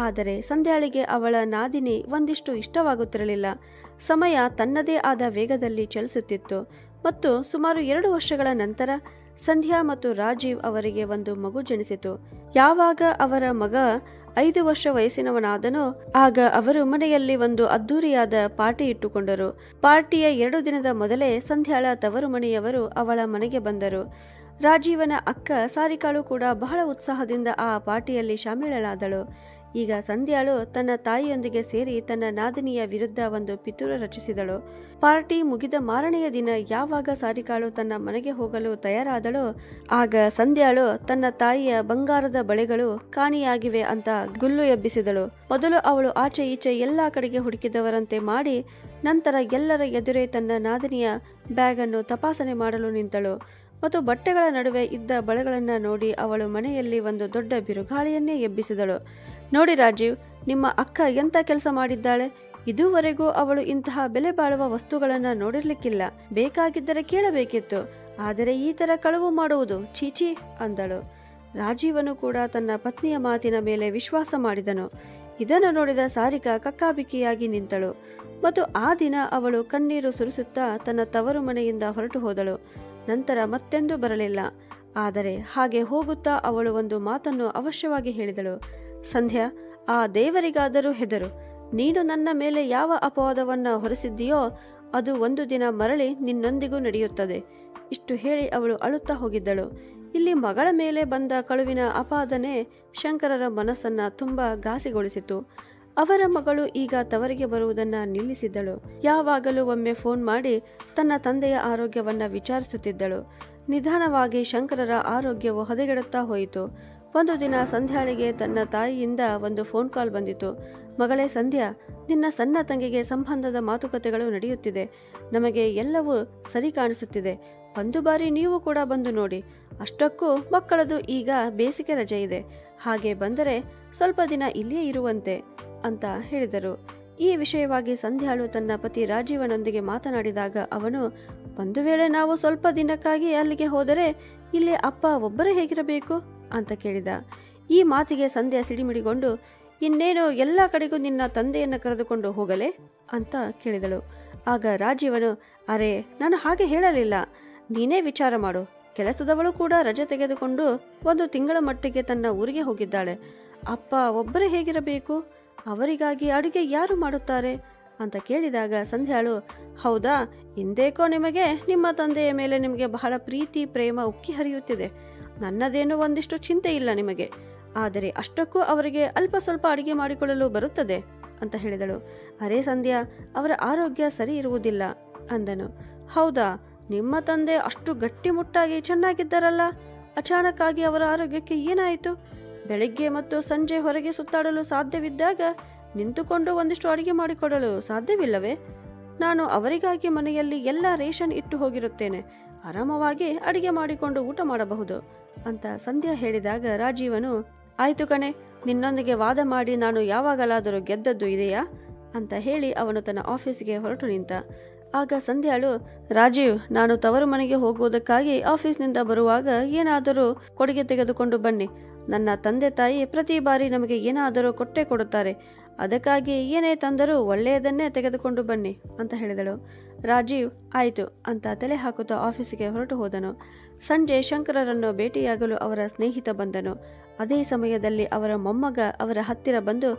ಆದರೆ ಸಂಧ್ಯಾಳಿಗೆ ಅವಳ ನಾದಿನಿ ಒಂದಿಷ್ಟು ಇಷ್ಟವಾಗುತ್ತಿರಲಿಲ್ಲ. ಸಮಯ ತನ್ನದೇ ಆದ ವೇಗದಲ್ಲಿ ಚಲಿಸುತ್ತಿತ್ತು ಮತ್ತು ಸುಮಾರು 2 ವರ್ಷಗಳ ನಂತರ ಸಂಧ್ಯಾ ಮತ್ತು ರಾಜೀವ್ ಅವರಿಗೆ ಒಂದು ಮಗು ಜನಿಸಿತು. ಯಾವಾಗ ಅವರ ಮಗ 5 ವರ್ಷ ವಯಸ್ಸಿನವನಾದನೋ ಆಗ ಅವರು ಮನೆಯಲ್ಲಿ ಒಂದು ಅದ್ದೂರಿಯಾದ ಪಾರ್ಟಿ ಇಟ್ಟುಕೊಂಡರು. ಪಾರ್ಟಿಯ 2 ದಿನದ ಮೊದಲೇ ಸಂಧ್ಯಾಳ ತವರು ಮನೆಯವರು ಅವಳ ಮನೆಗೆ ಬಂದರು. ರಾಜೀವನ ಅಕ್ಕ ಸಾರಿಕಾಳು ಕೂಡ ಬಹಳ ಉತ್ಸಾಹದಿಂದ ಆ ಪಾರ್ಟಿಯಲ್ಲಿ ಶಾಮೀಳಾದಳು. ಈಗ ಸಂಧ್ಯಾಳು ತನ್ನ ತಾಯಿಯೊಂದಿಗೆ ಸೇರಿ ತನ್ನ ನಾದಿನಿಯ ವಿರುದ್ಧ ಒಂದು ಪಿತೂರ ರಚಿಸಿದಳು. ಪಾರ್ಟಿ ಮುಗಿದ ಮಾರನೆಯ ದಿನ ಯಾವಾಗ ಸಾರಿಕಾಳು ತನ್ನ ಮನೆಗೆ ಹೋಗಲು ತಯಾರಾದಳೋ ಆಗ ಸಂಧ್ಯಾಳು ತನ್ನ ತಾಯಿಯ ಬಂಗಾರದ ಬಳೆಗಳು ಕಾಣಿಯಾಗಿವೆ ಅಂತ ಗುಲ್ಲು ಎಬ್ಬಿಸಿದಳು. ಮೊದಲು ಅವಳು ಆಚೆ ಈಚೆ ಎಲ್ಲಾ ಕಡೆಗೆ ಹುಡುಕಿದವರಂತೆ ಮಾಡಿ ನಂತರ ಎಲ್ಲರ ಎದುರೇ ತನ್ನ ನಾದಿನಿಯ ಬ್ಯಾಗ್ ಅನ್ನು ತಪಾಸಣೆ ಮಾಡಲು ನಿಂತಳು. ಮತ್ತು ಬಟ್ಟೆಗಳ ನಡುವೆ ಇದ್ದ ಬಳೆಗಳನ್ನ ನೋಡಿ ಅವಳು ಮನೆಯಲ್ಲಿ ಒಂದು ದೊಡ್ಡ ಬಿರುಗಾಳಿಯನ್ನೇ ಎಬ್ಬಿಸಿದಳು. ನೋಡಿ ರಾಜೀವ್, ನಿಮ್ಮ ಅಕ್ಕ ಎಂತ ಕೆಲಸ ಮಾಡಿದ್ದಾಳೆ. ಇದುವರೆಗೂ ಅವಳು ಇಂತಹ ಬೆಲೆ ಬಾಳುವ ವಸ್ತುಗಳನ್ನ ನೋಡಿರ್ಲಿಕ್ಕಿಲ್ಲ. ಬೇಕಾಗಿದ್ದರೆ ಕೇಳಬೇಕಿತ್ತು, ಆದರೆ ಈ ತರ ಕಳವು ಮಾಡುವುದು ಚೀಚಿ ಅಂದಳು. ರಾಜೀವನು ಕೂಡ ತನ್ನ ಪತ್ನಿಯ ಮಾತಿನ ಮೇಲೆ ವಿಶ್ವಾಸ ಮಾಡಿದನು. ಇದನ್ನು ನೋಡಿದ ಸಾರಿಕಾ ಕಕ್ಕಾಬಿಕ್ಕಿಯಾಗಿ ನಿಂತಳು. ಮತ್ತು ಆ ದಿನ ಅವಳು ಕಣ್ಣೀರು ಸುರಿಸುತ್ತಾ ತನ್ನ ತವರು ಮನೆಯಿಂದ ಹೊರಟು ಹೋದಳು. ನಂತರ ಮತ್ತೆಂದೂ ಬರಲಿಲ್ಲ. ಆದರೆ ಹಾಗೆ ಹೋಗುತ್ತಾ ಅವಳು ಒಂದು ಮಾತನ್ನು ಅವಶ್ಯವಾಗಿ ಹೇಳಿದಳು. ಸಂಧ್ಯಾ, ಆ ದೇವರಿಗಾದರೂ ಹೆದರು. ನೀನು ನನ್ನ ಮೇಲೆ ಯಾವ ಅಪವಾದವನ್ನ ಹೊರಿಸಿದ್ದೀಯೋ ಅದು ಒಂದು ದಿನ ಮರಳಿ ನಿನ್ನೊಂದಿಗೂ ನಡೆಯುತ್ತದೆ. ಇಷ್ಟು ಹೇಳಿ ಅವಳು ಅಳುತ್ತಾ ಹೋಗಿದ್ದಳು. ಇಲ್ಲಿ ಮಗಳ ಮೇಲೆ ಬಂದ ಕಳುವಿನ ಅಪಾದನೆ ಶಂಕರರ ಮನಸ್ಸನ್ನ ತುಂಬಾ ಘಾಸಿಗೊಳಿಸಿತು. ಅವರ ಮಗಳು ಈಗ ತವರಿಗೆ ಬರುವುದನ್ನ ನಿಲ್ಲಿಸಿದ್ದಳು. ಯಾವಾಗಲೂ ಒಮ್ಮೆ ಫೋನ್ ಮಾಡಿ ತನ್ನ ತಂದೆಯ ಆರೋಗ್ಯವನ್ನ ವಿಚಾರಿಸುತ್ತಿದ್ದಳು. ನಿಧಾನವಾಗಿ ಶಂಕರರ ಆರೋಗ್ಯವು ಹದಗೆಡುತ್ತಾ ಹೋಯಿತು. ಒಂದು ದಿನ ಸಂಧ್ಯಾಳಿಗೆ ತನ್ನ ತಾಯಿಯಿಂದ ಒಂದು ಫೋನ್ ಕಾಲ್ ಬಂದಿತು. ಮಗಳೇ ಸಂಧ್ಯಾ, ನಿನ್ನ ಸಣ್ಣ ತಂಗಿಗೆ ಸಂಬಂಧದ ಮಾತುಕತೆಗಳು ನಡೆಯುತ್ತಿದೆ. ನಮಗೆ ಎಲ್ಲವೂ ಸರಿ ಕಾಣಿಸುತ್ತಿದೆ. ಒಂದು ಬಾರಿ ನೀವು ಕೂಡ ಬಂದು ನೋಡಿ. ಅಷ್ಟಕ್ಕೂ ಮಕ್ಕಳದು ಈಗ ಬೇಸಿಗೆ ರಜೆ ಇದೆ. ಹಾಗೆ ಬಂದರೆ ಸ್ವಲ್ಪ ದಿನ ಇಲ್ಲಿಯೇ ಇರುವಂತೆ ಅಂತ ಹೇಳಿದರು. ಈ ವಿಷಯವಾಗಿ ಸಂಧ್ಯಾಳು ತನ್ನ ಪತಿ ರಾಜೀವನೊಂದಿಗೆ ಮಾತನಾಡಿದಾಗ ಅವನು, ಒಂದು ವೇಳೆ ನಾವು ಸ್ವಲ್ಪ ದಿನಕ್ಕಾಗಿ ಅಲ್ಲಿಗೆ ಹೋದರೆ ಇಲ್ಲಿ ಅಪ್ಪ ಒಬ್ಬರೇ ಹೇಗಿರಬೇಕು ಅಂತ ಕೇಳಿದ. ಈ ಮಾತಿಗೆ ಸಂಧ್ಯಾ ಸಿಡಿಮಿಡಿಗೊಂಡು, ಇನ್ನೇನು ಎಲ್ಲ ಕಡೆಗೂ ನಿನ್ನ ತಂದೆಯನ್ನು ಕರೆದುಕೊಂಡು ಹೋಗಲೇ ಅಂತ ಕೇಳಿದಳು. ಆಗ ರಾಜೀವನು, ಅರೆ ನಾನು ಹಾಗೆ ಹೇಳಲಿಲ್ಲ, ನೀನೇ ವಿಚಾರ ಮಾಡು. ಕೆಲಸದವಳು ಕೂಡ ರಜೆ ತೆಗೆದುಕೊಂಡು ಒಂದು ತಿಂಗಳ ಮಟ್ಟಿಗೆ ತನ್ನ ಊರಿಗೆ ಹೋಗಿದ್ದಾಳೆ. ಅಪ್ಪ ಒಬ್ಬರೇ ಹೇಗಿರಬೇಕು? ಅವರಿಗಾಗಿ ಅಡುಗೆ ಯಾರು ಮಾಡುತ್ತಾರೆ ಅಂತ ಕೇಳಿದಾಗ ಸಂಧ್ಯಾಳು, ಹೌದಾ, ಇಂದೇಕೋ ನಿಮಗೆ ನಿಮ್ಮ ತಂದೆಯ ಮೇಲೆ ನಿಮಗೆ ಬಹಳ ಪ್ರೀತಿ ಪ್ರೇಮ ಉಕ್ಕಿ ಹರಿಯುತ್ತಿದೆ. ನನ್ನದೇನು ಒಂದಿಷ್ಟು ಚಿಂತೆ ಇಲ್ಲ ನಿಮಗೆ. ಆದರೆ ಅಷ್ಟಕ್ಕೂ ಅವರಿಗೆ ಅಲ್ಪ ಸ್ವಲ್ಪ ಅಡುಗೆ ಮಾಡಿಕೊಳ್ಳಲು ಬರುತ್ತದೆ ಅಂತ ಹೇಳಿದಳು. ಅರೇ ಸಂಧ್ಯಾ, ಅವರ ಆರೋಗ್ಯ ಸರಿ ಇರುವುದಿಲ್ಲ ಅಂದನು. ಹೌದಾ, ನಿಮ್ಮ ತಂದೆ ಅಷ್ಟು ಗಟ್ಟಿಮುಟ್ಟಾಗಿ ಚೆನ್ನಾಗಿದ್ದಾರಲ್ಲ, ಅಚಾನಕ್ಕಾಗಿ ಅವರ ಆರೋಗ್ಯಕ್ಕೆ ಏನಾಯಿತು? ಬೆಳಿಗ್ಗೆ ಮತ್ತು ಸಂಜೆ ಹೊರಗೆ ಸುತ್ತಾಡಲು ಸಾಧ್ಯವಿದ್ದಾಗ ನಿಂತುಕೊಂಡು ಒಂದಿಷ್ಟು ಅಡುಗೆ ಮಾಡಿಕೊಡಲು ಸಾಧ್ಯವಿಲ್ಲವೇ? ನಾನು ಅವರಿಗಾಗಿ ಮನೆಯಲ್ಲಿ ಎಲ್ಲ ರೇಷನ್ ಇಟ್ಟು ಹೋಗಿರುತ್ತೇನೆ. ಆರಾಮವಾಗಿ ಅಡುಗೆ ಮಾಡಿಕೊಂಡು ಊಟ ಮಾಡಬಹುದು ಅಂತ ಸಂಧ್ಯಾ ಹೇಳಿದಾಗ ರಾಜೀವನು, ಆಯ್ತು ಕಣೆ, ನಿನ್ನೊಂದಿಗೆ ವಾದ ಮಾಡಿ ನಾನು ಯಾವಾಗಲಾದರೂ ಗೆದ್ದದ್ದು ಇದೆಯಾ ಅಂತ ಹೇಳಿ ಅವನು ತನ್ನ ಆಫೀಸಿಗೆ ಹೊರಟು ನಿಂತ. ಆಗ ಸಂಧ್ಯಾಳು, ರಾಜೀವ್, ನಾನು ತವರು ಮನೆಗೆ ಹೋಗುವುದಕ್ಕಾಗಿ ಆಫೀಸ್ನಿಂದ ಬರುವಾಗ ಏನಾದರೂ ಕೊಡುಗೆ ತೆಗೆದುಕೊಂಡು ಬನ್ನಿ. ನನ್ನ ತಂದೆ ತಾಯಿ ಪ್ರತಿ ಬಾರಿ ನಮಗೆ ಏನಾದರೂ ಕೊಟ್ಟೆ ಕೊಡುತ್ತಾರೆ. ಅದಕ್ಕಾಗಿ ಏನೇ ತಂದರೂ ಒಳ್ಳೆಯದನ್ನೇ ತೆಗೆದುಕೊಂಡು ಬನ್ನಿ ಅಂತ ಹೇಳಿದಳು. ರಾಜೀವ್ ಆಯಿತು ಅಂತ ತಲೆ ಹಾಕುತ್ತಾ ಆಫೀಸಿಗೆ ಹೊರಟು ಹೋದನು. ಸಂಜೆ ಶಂಕರರನ್ನು ಭೇಟಿಯಾಗಲು ಅವರ ಸ್ನೇಹಿತ ಬಂದನು. ಅದೇ ಸಮಯದಲ್ಲಿ ಅವರ ಮೊಮ್ಮಗ ಅವರ ಹತ್ತಿರ ಬಂದು,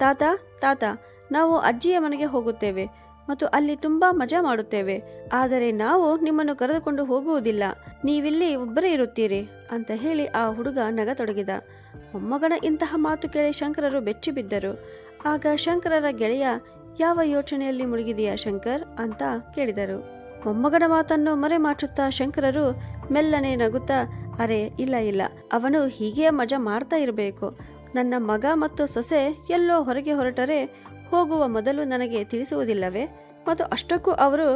ತಾತ ತಾತ, ನಾವು ಅಜ್ಜಿಯ ಮನೆಗೆ ಹೋಗುತ್ತೇವೆ ಮತ್ತು ಅಲ್ಲಿ ತುಂಬಾ ಮಜಾ ಮಾಡುತ್ತೇವೆ. ಆದರೆ ನಾವು ನಿಮ್ಮನ್ನು ಕರೆದುಕೊಂಡು ಹೋಗುವುದಿಲ್ಲ. ನೀವಿಲ್ಲಿ ಒಬ್ಬರೇ ಇರುತ್ತೀರಿ ಅಂತ ಹೇಳಿ ಆ ಹುಡುಗ ನಗತೊಡಗಿದ. ಮೊಮ್ಮಗನ ಇಂತಹ ಮಾತು ಕೇಳಿ ಶಂಕರರು ಬೆಚ್ಚಿ ಬಿದ್ದರು. ಆಗ ಶಂಕರರ ಗೆಳೆಯ, ಯಾವ ಯೋಚನೆಯಲ್ಲಿ ಮುಳುಗಿದೆಯಾ ಶಂಕರ್ ಅಂತ ಕೇಳಿದರು. ಮೊಮ್ಮಗನ ಮಾತನ್ನು ಮರೆಮಾಚುತ್ತಾ ಶಂಕರರು ಮೆಲ್ಲನೆ ನಗುತ್ತಾ, ಅರೆ ಇಲ್ಲ ಇಲ್ಲ, ಅವನು ಹೀಗೆ ಮಜಾ ಮಾಡ್ತಾ ಇರಬೇಕು. ನನ್ನ ಮಗ ಮತ್ತು ಸೊಸೆ ಎಲ್ಲೋ ಹೊರಗೆ ಹೊರಟರೆ ಹೋಗುವ ಮೊದಲು ನನಗೆ ತಿಳಿಸುವುದಿಲ್ಲವೇ? ಮತ್ತು ಅಷ್ಟಕ್ಕೂ ಅವರು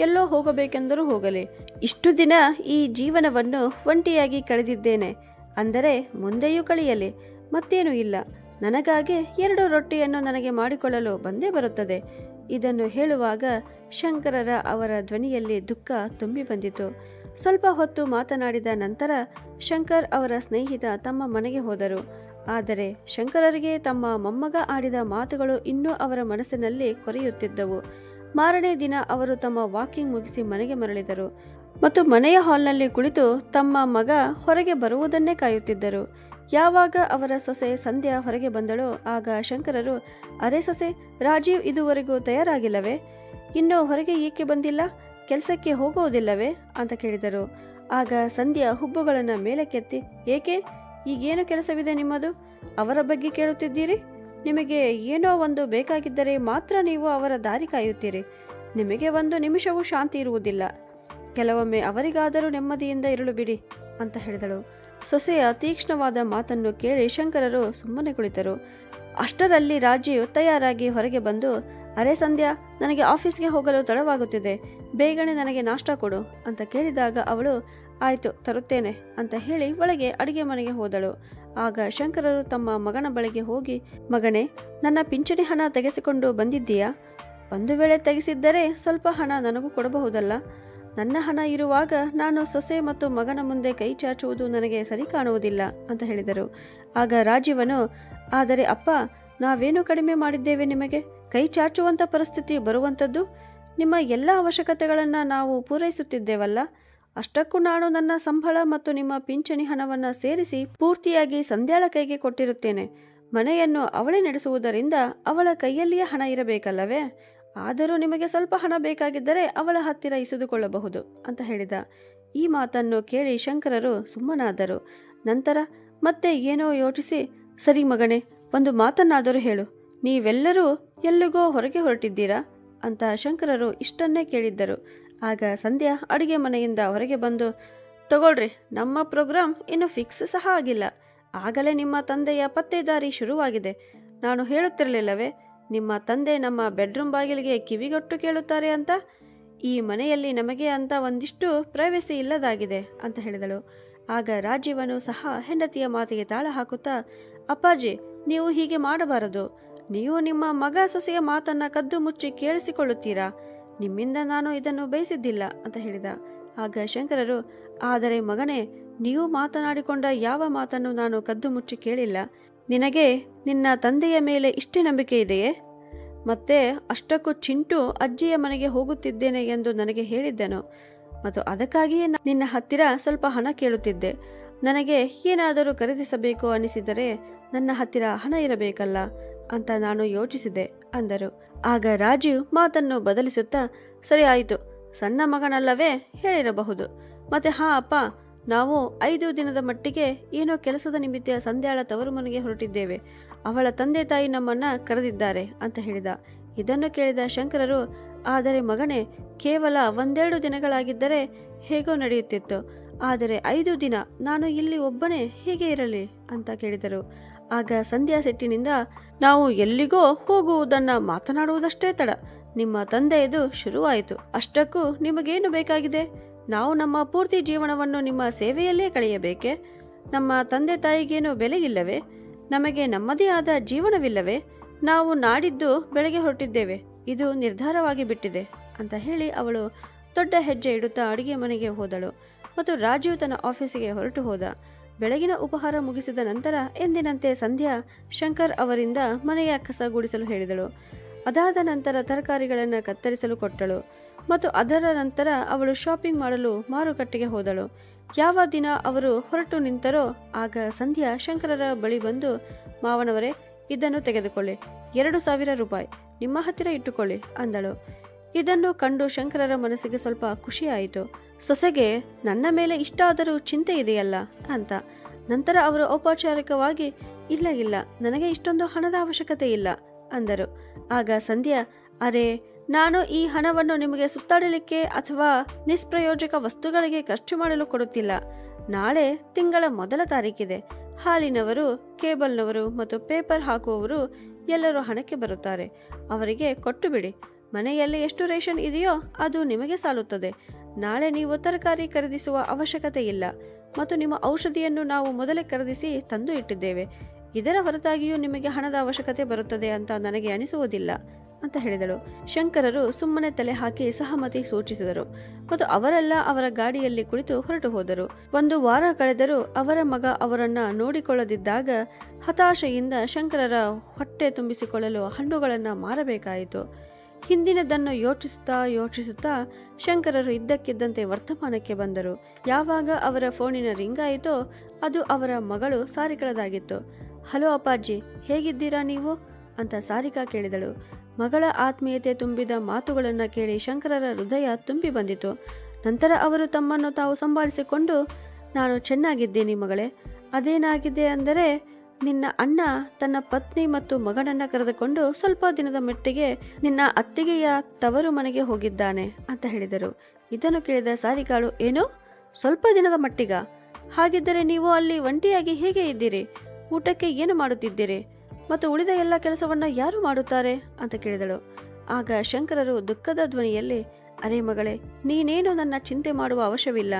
ಎಲ್ಲೋ ಹೋಗಬೇಕೆಂದರೂ ಹೋಗಲಿ. ಇಷ್ಟು ದಿನ ಈ ಜೀವನವನ್ನು ಒಂಟಿಯಾಗಿ ಕಳೆದಿದ್ದೇನೆ, ಅಂದರೆ ಮುಂದೆಯೂ ಕಳೆಯಲಿ. ಮತ್ತೇನೂ ಇಲ್ಲ. ನನಗಾಗಿ 2 ರೊಟ್ಟಿಯನ್ನು ನನಗೆ ಮಾಡಿಕೊಳ್ಳಲು ಬಂದೇ ಬರುತ್ತದೆ. ಇದನ್ನು ಹೇಳುವಾಗ ಶಂಕರರ ಅವರ ಧ್ವನಿಯಲ್ಲಿ ದುಃಖ ತುಂಬಿ ಬಂದಿತು. ಸ್ವಲ್ಪ ಹೊತ್ತು ಮಾತನಾಡಿದ ನಂತರ ಶಂಕರ್ ಅವರ ಸ್ನೇಹಿತ ತಮ್ಮ ಮನೆಗೆ ಹೋದರು. ಆದರೆ ಶಂಕರರಿಗೆ ತಮ್ಮ ಮೊಮ್ಮಗ ಆಡಿದ ಮಾತುಗಳು ಇನ್ನೂ ಅವರ ಮನಸ್ಸಿನಲ್ಲಿ ಕೊರೆಯುತ್ತಿದ್ದವು. ಮಾರನೇ ದಿನ ಅವರು ತಮ್ಮ ವಾಕಿಂಗ್ ಮುಗಿಸಿ ಮನೆಗೆ ಮರಳಿದರು ಮತ್ತು ಮನೆಯ ಹಾಲ್ನಲ್ಲಿ ಕುಳಿತು ತಮ್ಮ ಮಗ ಹೊರಗೆ ಬರುವುದನ್ನೇ ಕಾಯುತ್ತಿದ್ದರು. ಯಾವಾಗ ಅವರ ಸೊಸೆ ಸಂಧ್ಯಾ ಹೊರಗೆ ಬಂದಳೋ ಆಗ ಶಂಕರರು, ಅರೆ ಸೊಸೆ, ರಾಜೀವ್ ಇದುವರೆಗೂ ತಯಾರಾಗಿಲ್ಲವೇ? ಇನ್ನೂ ಹೊರಗೆ ಏಕೆ ಬಂದಿಲ್ಲ? ಕೆಲಸಕ್ಕೆ ಹೋಗುವುದಿಲ್ಲವೇ ಅಂತ ಕೇಳಿದರು. ಆಗ ಸಂಧ್ಯಾ ಹುಬ್ಬುಗಳನ್ನು ಮೇಲಕ್ಕೆತ್ತಿ, ಏಕೆ, ಈಗೇನು ಕೆಲಸವಿದೆ ನಿಮ್ಮದು? ಅವರ ಬಗ್ಗೆ ಕೇಳುತ್ತಿದ್ದೀರಿ? ನಿಮಗೆ ಏನೋ ಒಂದು ಬೇಕಾಗಿದ್ದರೆ ಮಾತ್ರ ನೀವು ಅವರ ದಾರಿ ಕಾಯುತ್ತೀರಿ. ನಿಮಗೆ ಒಂದು ನಿಮಿಷವೂ ಶಾಂತಿ ಇರುವುದಿಲ್ಲ. ಕೆಲವೊಮ್ಮೆ ಅವರಿಗಾದರೂ ನೆಮ್ಮದಿಯಿಂದ ಇರಲು ಬಿಡಿ ಅಂತ ಹೇಳಿದಳು. ಸೊಸೆಯ ತೀಕ್ಷ್ಣವಾದ ಮಾತನ್ನು ಕೇಳಿ ಶಂಕರರು ಸುಮ್ಮನೆ ಕುಳಿತರು. ಅಷ್ಟರಲ್ಲಿ ರಾಜಿಯು ತಯಾರಾಗಿ ಹೊರಗೆ ಬಂದು, ಅರೆ ಸಂಧ್ಯಾ, ನನಗೆ ಆಫೀಸ್ಗೆ ಹೋಗಲು ತಡವಾಗುತ್ತಿದೆ, ಬೇಗನೆ ನನಗೆ ನಾಷ್ಟ ಕೊಡು ಅಂತ ಕೇಳಿದಾಗ ಅವಳು ಆಯ್ತು ತರುತ್ತೇನೆ ಅಂತ ಹೇಳಿ ಒಳಗೆ ಅಡಿಗೆ ಮನೆಗೆ ಹೋದಳು. ಆಗ ಶಂಕರರು ತಮ್ಮ ಮಗನ ಬಳಿಗೆ ಹೋಗಿ, ಮಗನೇ, ನನ್ನ ಪಿಂಚಣಿ ಹಣ ತೆಗೆಸಿಕೊಂಡು ಬಂದಿದ್ದೀಯಾ? ಒಂದು ವೇಳೆ ತೆಗೆಸಿದ್ದರೆ ಸ್ವಲ್ಪ ಹಣ ನನಗೂ ಕೊಡಬಹುದಲ್ಲ? ನನ್ನ ಹಣ ಇರುವಾಗ ನಾನು ಸೊಸೆ ಮತ್ತು ಮಗನ ಮುಂದೆ ಕೈ ಚಾಚುವುದು ನನಗೆ ಸರಿ ಕಾಣುವುದಿಲ್ಲ ಅಂತ ಹೇಳಿದರು. ಆಗ ರಾಜೀವನು, ಆದರೆ ಅಪ್ಪ, ನಾವೇನು ಕಡಿಮೆ ಮಾಡಿದ್ದೇವೆ ನಿಮಗೆ? ಕೈ ಚಾಚುವಂಥ ಪರಿಸ್ಥಿತಿ ಬರುವಂಥದ್ದು ನಿಮ್ಮ ಎಲ್ಲ ಅವಶ್ಯಕತೆಗಳನ್ನು ನಾವು ಪೂರೈಸುತ್ತಿದ್ದೇವಲ್ಲ. ಅಷ್ಟಕ್ಕೂ ನಾನು ನನ್ನ ಸಂಬಳ ಮತ್ತು ನಿಮ್ಮ ಪಿಂಚಣಿ ಹಣವನ್ನು ಸೇರಿಸಿ ಪೂರ್ತಿಯಾಗಿ ಸಂಧ್ಯಾಳ ಕೈಗೆ ಕೊಟ್ಟಿರುತ್ತೇನೆ. ಮನೆಯನ್ನು ಅವಳೇ ನಡೆಸುವುದರಿಂದ ಅವಳ ಕೈಯಲ್ಲಿಯೇ ಹಣ ಇರಬೇಕಲ್ಲವೇ? ಆದರೂ ನಿಮಗೆ ಸ್ವಲ್ಪ ಹಣ ಬೇಕಾಗಿದ್ದರೆ ಅವಳ ಹತ್ತಿರ ಇಸಿದುಕೊಳ್ಳಬಹುದು ಅಂತ ಹೇಳಿದ. ಈ ಮಾತನ್ನು ಕೇಳಿ ಶಂಕರರು ಸುಮ್ಮನಾದರು. ನಂತರ ಮತ್ತೆ ಏನೋ ಯೋಚಿಸಿ, ಸರಿ ಮಗನೇ, ಒಂದು ಮಾತನ್ನಾದರೂ ಹೇಳು, ನೀವೆಲ್ಲರೂ ಎಲ್ಲಿಗೋ ಹೊರಗೆ ಹೊರಟಿದ್ದೀರಾ ಅಂತ ಶಂಕರರು ಇಷ್ಟನ್ನೇ ಕೇಳಿದ್ದರು. ಆಗ ಸಂಧ್ಯಾ ಅಡುಗೆ ಮನೆಯಿಂದ ಹೊರಗೆ ಬಂದು, ತಗೊಳ್ರಿ, ನಮ್ಮ ಪ್ರೋಗ್ರಾಮ್ ಇನ್ನು ಫಿಕ್ಸ್ ಸಹ ಆಗಿಲ್ಲ. ಆಗಲೇ ನಿಮ್ಮ ತಂದೆಯ ಪತ್ತೇದಾರಿ ಶುರುವಾಗಿದೆ. ನಾನು ಹೇಳುತ್ತಿರಲಿಲ್ಲವೇ, ನಿಮ್ಮ ತಂದೆ ನಮ್ಮ ಬೆಡ್ರೂಮ್ ಬಾಗಿಲಿಗೆ ಕಿವಿಗೊಟ್ಟು ಕೇಳುತ್ತಾರೆ ಅಂತ? ಈ ಮನೆಯಲ್ಲಿ ನಮಗೆ ಅಂತ ಒಂದಿಷ್ಟು ಪ್ರೈವಸಿ ಇಲ್ಲದಾಗಿದೆ ಅಂತ ಹೇಳಿದಳು. ಆಗ ರಾಜೀವನು ಸಹ ಹೆಂಡತಿಯ ಮಾತಿಗೆ ತಾಳ ಹಾಕುತ್ತಾ, ಅಪ್ಪಾಜಿ, ನೀವು ಹೀಗೆ ಮಾಡಬಾರದು. ನೀವು ನಿಮ್ಮ ಮಗ ಸೊಸೆಯ ಮಾತನ್ನ ಕದ್ದು ಮುಚ್ಚಿ ಕೇಳಿಸಿಕೊಳ್ಳುತ್ತೀರಾ? ನಿಮ್ಮಿಂದ ನಾನು ಇದನ್ನು ಬಯಸಿದ್ದಿಲ್ಲ ಅಂತ ಹೇಳಿದ. ಆಗ ಶಂಕರರು, ಆದರೆ ಮಗನೇ, ನೀವು ಮಾತನಾಡಿಕೊಂಡ ಯಾವ ಮಾತನ್ನು ನಾನು ಕದ್ದು ಮುಚ್ಚಿ ಕೇಳಿಲ್ಲ. ನಿನಗೆ ನಿನ್ನ ತಂದೆಯ ಮೇಲೆ ಇಷ್ಟೇ ನಂಬಿಕೆ ಇದೆಯೇ? ಮತ್ತೆ ಅಷ್ಟಕ್ಕೂ ಚಿಂಟು ಅಜ್ಜಿಯ ಮನೆಗೆ ಹೋಗುತ್ತಿದ್ದೇನೆ ಎಂದು ನನಗೆ ಹೇಳಿದ್ದೆನು, ಮತ್ತು ಅದಕ್ಕಾಗಿಯೇ ನಿನ್ನ ಹತ್ತಿರ ಸ್ವಲ್ಪ ಹಣ ಕೇಳುತ್ತಿದ್ದೆ. ನನಗೆ ಏನಾದರೂ ಖರೀದಿಸಬೇಕು ಅನಿಸಿದರೆ ನನ್ನ ಹತ್ತಿರ ಹಣ ಇರಬೇಕಲ್ಲ ಅಂತ ನಾನು ಯೋಚಿಸಿದೆ ಅಂದರು. ಆಗ ರಾಜೀವ್ ಮಾತನ್ನು ಬದಲಿಸುತ್ತಾ, ಸರಿ ಆಯಿತು, ಸಣ್ಣ ಮಗನಲ್ಲವೇ, ಹೇಳಿರಬಹುದು. ಮತ್ತೆ ಹಾ ಅಪ್ಪ, ನಾವು 5 ದಿನದ ಮಟ್ಟಿಗೆ ಏನೋ ಕೆಲಸದ ನಿಮಿತ್ತ ಸಂಧ್ಯಾಳ ತವರು ಮನೆಗೆ ಹೊರಟಿದ್ದೇವೆ. ಅವಳ ತಂದೆ ತಾಯಿ ನಮ್ಮನ್ನ ಕರೆದಿದ್ದಾರೆ ಅಂತ ಹೇಳಿದ. ಇದನ್ನು ಕೇಳಿದ ಶಂಕರರು, ಆದರೆ ಮಗನೇ, ಕೇವಲ 1-2 ದಿನಗಳಾಗಿದ್ದರೆ ಹೇಗೋ ನಡೆಯುತ್ತಿತ್ತು. ಆದರೆ 5 ದಿನ ನಾನು ಇಲ್ಲಿ ಒಬ್ಬನೇ ಹೇಗೆ ಇರಲಿ ಅಂತ ಕೇಳಿದರು. ಆಗ ಸಂಧ್ಯಾ ಸಿಟ್ಟಿನಿಂದ, ನಾವು ಎಲ್ಲಿಗೋ ಹೋಗುವುದನ್ನ ಮಾತನಾಡುವುದಷ್ಟೇ ತಡ, ನಿಮ್ಮ ತಂದೆಯದು ಶುರುವಾಯಿತು. ಅಷ್ಟಕ್ಕೂ ನಿಮಗೇನು ಬೇಕಾಗಿದೆ? ನಾವು ನಮ್ಮ ಪೂರ್ತಿ ಜೀವನವನ್ನು ನಿಮ್ಮ ಸೇವೆಯಲ್ಲೇ ಕಳೆಯಬೇಕೆ? ನಮ್ಮ ತಂದೆ ತಾಯಿಗೇನು ಬೆಲೆಯಿಲ್ಲವೇ? ನಮಗೆ ನಮ್ಮದೇ ಆದ ಜೀವನವಿಲ್ಲವೇ? ನಾವು ನಾಡಿದ್ದು ಬೆಳಗ್ಗೆ ಹೊರಟಿದ್ದೇವೆ, ಇದು ನಿರ್ಧಾರವಾಗಿ ಬಿಟ್ಟಿದೆ ಅಂತ ಹೇಳಿ ಅವಳು ದೊಡ್ಡ ಹೆಜ್ಜೆ ಇಡುತ್ತಾ ಅಡುಗೆ ಮನೆಗೆ ಹೋದಳು. ಮತ್ತು ರಾಜೀವ್ ತನ್ನ ಆಫೀಸಿಗೆ ಹೊರಟು ಹೋದ. ಬೆಳಗಿನ ಉಪಹಾರ ಮುಗಿಸಿದ ನಂತರ ಎಂದಿನಂತೆ ಸಂಧ್ಯಾ ಶಂಕರ್ ಅವರಿಂದ ಮನೆಯ ಕಸ ಗುಡಿಸಲು ಹೇಳಿದಳು. ಅದಾದ ನಂತರ ತರಕಾರಿಗಳನ್ನು ಕತ್ತರಿಸಲು ಕೊಟ್ಟಳು. ಮತ್ತು ಅದರ ನಂತರ ಅವಳು ಶಾಪಿಂಗ್ ಮಾಡಲು ಮಾರುಕಟ್ಟೆಗೆ ಹೋದಳು. ಯಾವ ದಿನ ಅವರು ಹೊರಟು ನಿಂತರೋ ಆಗ ಸಂಧ್ಯಾ ಶಂಕರರ ಬಳಿ ಬಂದು, ಮಾವನವರೇ, ಇದನ್ನು ತೆಗೆದುಕೊಳ್ಳಿ, 2,000 ರೂಪಾಯಿ ನಿಮ್ಮ ಹತ್ತಿರ ಇಟ್ಟುಕೊಳ್ಳಿ ಅಂದಳು. ಇದನ್ನು ಕಂಡು ಶಂಕರರ ಮನಸ್ಸಿಗೆ ಸ್ವಲ್ಪ ಖುಷಿಯಾಯಿತು. ಸೊಸೆಗೆ ನನ್ನ ಮೇಲೆ ಇಷ್ಟಾದರೂ ಚಿಂತೆ ಇದೆಯಲ್ಲ ಅಂತ. ನಂತರ ಅವರು ಔಪಚಾರಿಕವಾಗಿ, ಇಲ್ಲ, ನನಗೆ ಇಷ್ಟೊಂದು ಹಣದ ಅವಶ್ಯಕತೆ ಇಲ್ಲ ಅಂದರು. ಆಗ ಸಂಧ್ಯಾ, ಅರೆ, ನಾನು ಈ ಹಣವನ್ನು ನಿಮಗೆ ಸುತ್ತಾಡಲಿಕ್ಕೆ ಅಥವಾ ನಿಷ್ಪ್ರಯೋಜಕ ವಸ್ತುಗಳಿಗೆ ಖರ್ಚು ಮಾಡಲು ಕೊಡುತ್ತಿಲ್ಲ. ನಾಳೆ ತಿಂಗಳ 1 ತಾರೀಕಿದೆ. ಹಾಲಿನವರು, ಕೇಬಲ್ನವರು ಮತ್ತು ಪೇಪರ್ ಹಾಕುವವರು ಎಲ್ಲರೂ ಹಣಕ್ಕೆ ಬರುತ್ತಾರೆ. ಅವರಿಗೆ ಕೊಟ್ಟು ಬಿಡಿ. ಮನೆಯಲ್ಲಿ ಎಷ್ಟು ರೇಷನ್ ಇದೆಯೋ ಅದು ನಿಮಗೆ ಸಾಲುತ್ತದೆ. ನಾಳೆ ನೀವು ತರಕಾರಿ ಖರೀದಿಸುವ ಅವಶ್ಯಕತೆ ಇಲ್ಲ, ಮತ್ತು ನಿಮ್ಮ ಔಷಧಿಯನ್ನು ನಾವು ಮೊದಲೇ ಖರೀದಿಸಿ ತಂದು ಇಟ್ಟಿದ್ದೇವೆ. ಇದರ ಹೊರತಾಗಿಯೂ ನಿಮಗೆ ಹಣದ ಅವಶ್ಯಕತೆ ಬರುತ್ತದೆ ಅಂತ ನನಗೆ ಅನಿಸುವುದಿಲ್ಲ ಅಂತ ಹೇಳಿದಳು. ಶಂಕರರು ಸುಮ್ಮನೆ ತಲೆ ಹಾಕಿ ಸಹಮತಿ ಸೂಚಿಸಿದರು ಮತ್ತು ಅವರೆಲ್ಲ ಅವರ ಗಾಡಿಯಲ್ಲಿ ಕುಳಿತು ಹೊರಟು ಹೋದರು. 1 ವಾರ ಕಳೆದರೂ ಅವರ ಮಗ ಅವರನ್ನ ನೋಡಿಕೊಳ್ಳದಿದ್ದಾಗ ಹತಾಶೆಯಿಂದ ಶಂಕರರ ಹೊಟ್ಟೆ ತುಂಬಿಸಿಕೊಳ್ಳಲು ಹಣ್ಣುಗಳನ್ನು ಮಾರಬೇಕಾಯಿತು. ಹಿಂದಿನದನ್ನು ಯೋಚಿಸುತ್ತಾ ಶಂಕರರು ಇದ್ದಕ್ಕಿದ್ದಂತೆ ವರ್ತಮಾನಕ್ಕೆ ಬಂದರು. ಯಾವಾಗ ಅವರ ಫೋನಿನ ರಿಂಗ್ ಆಯಿತೋ ಅದು ಅವರ ಮಗಳು ಸಾರಿಕಳದಾಗಿತ್ತು. ಹಲೋ ಅಪ್ಪಾಜಿ, ಹೇಗಿದ್ದೀರಾ ನೀವು ಅಂತ ಸಾರಿಕಾ ಕೇಳಿದಳು. ಮಗಳ ಆತ್ಮೀಯತೆ ತುಂಬಿದ ಮಾತುಗಳನ್ನು ಕೇಳಿ ಶಂಕರರ ಹೃದಯ ತುಂಬಿ ಬಂದಿತು. ನಂತರ ಅವರು ತಮ್ಮನ್ನು ತಾವು ಸಂಭಾಳಿಸಿಕೊಂಡು, ನಾನು ಚೆನ್ನಾಗಿದ್ದೀನಿ ಮಗಳೇ. ಅದೇನಾಗಿದೆ ಅಂದರೆ ನಿನ್ನ ಅಣ್ಣ ತನ್ನ ಪತ್ನಿ ಮತ್ತು ಮಗನನ್ನ ಕರೆದುಕೊಂಡು ಸ್ವಲ್ಪ ದಿನದ ಮಟ್ಟಿಗೆ ನಿನ್ನ ಅತ್ತಿಗೆಯ ತವರು ಮನೆಗೆ ಹೋಗಿದ್ದಾನೆ ಅಂತ ಹೇಳಿದರು. ಇದನ್ನು ಕೇಳಿದ ಸಾರಿಕಾಳು, ಏನು, ಸ್ವಲ್ಪ ದಿನದ ಮಟ್ಟಿಗ? ಹಾಗಿದ್ದರೆ ನೀವು ಅಲ್ಲಿ ಒಂಟಿಯಾಗಿ ಹೇಗೆ ಇದ್ದೀರಿ? ಊಟಕ್ಕೆ ಏನು ಮಾಡುತ್ತಿದ್ದೀರಿ? ಮತ್ತು ಉಳಿದ ಎಲ್ಲ ಕೆಲಸವನ್ನ ಯಾರು ಮಾಡುತ್ತಾರೆ ಅಂತ ಕೇಳಿದಳು. ಆಗ ಶಂಕರರು ದುಃಖದ ಧ್ವನಿಯಲ್ಲಿ, ಅರೆ ಮಗಳೇ, ನೀನೇನು ನನ್ನ ಚಿಂತೆ ಮಾಡುವ ಅವಶ್ಯವಿಲ್ಲ.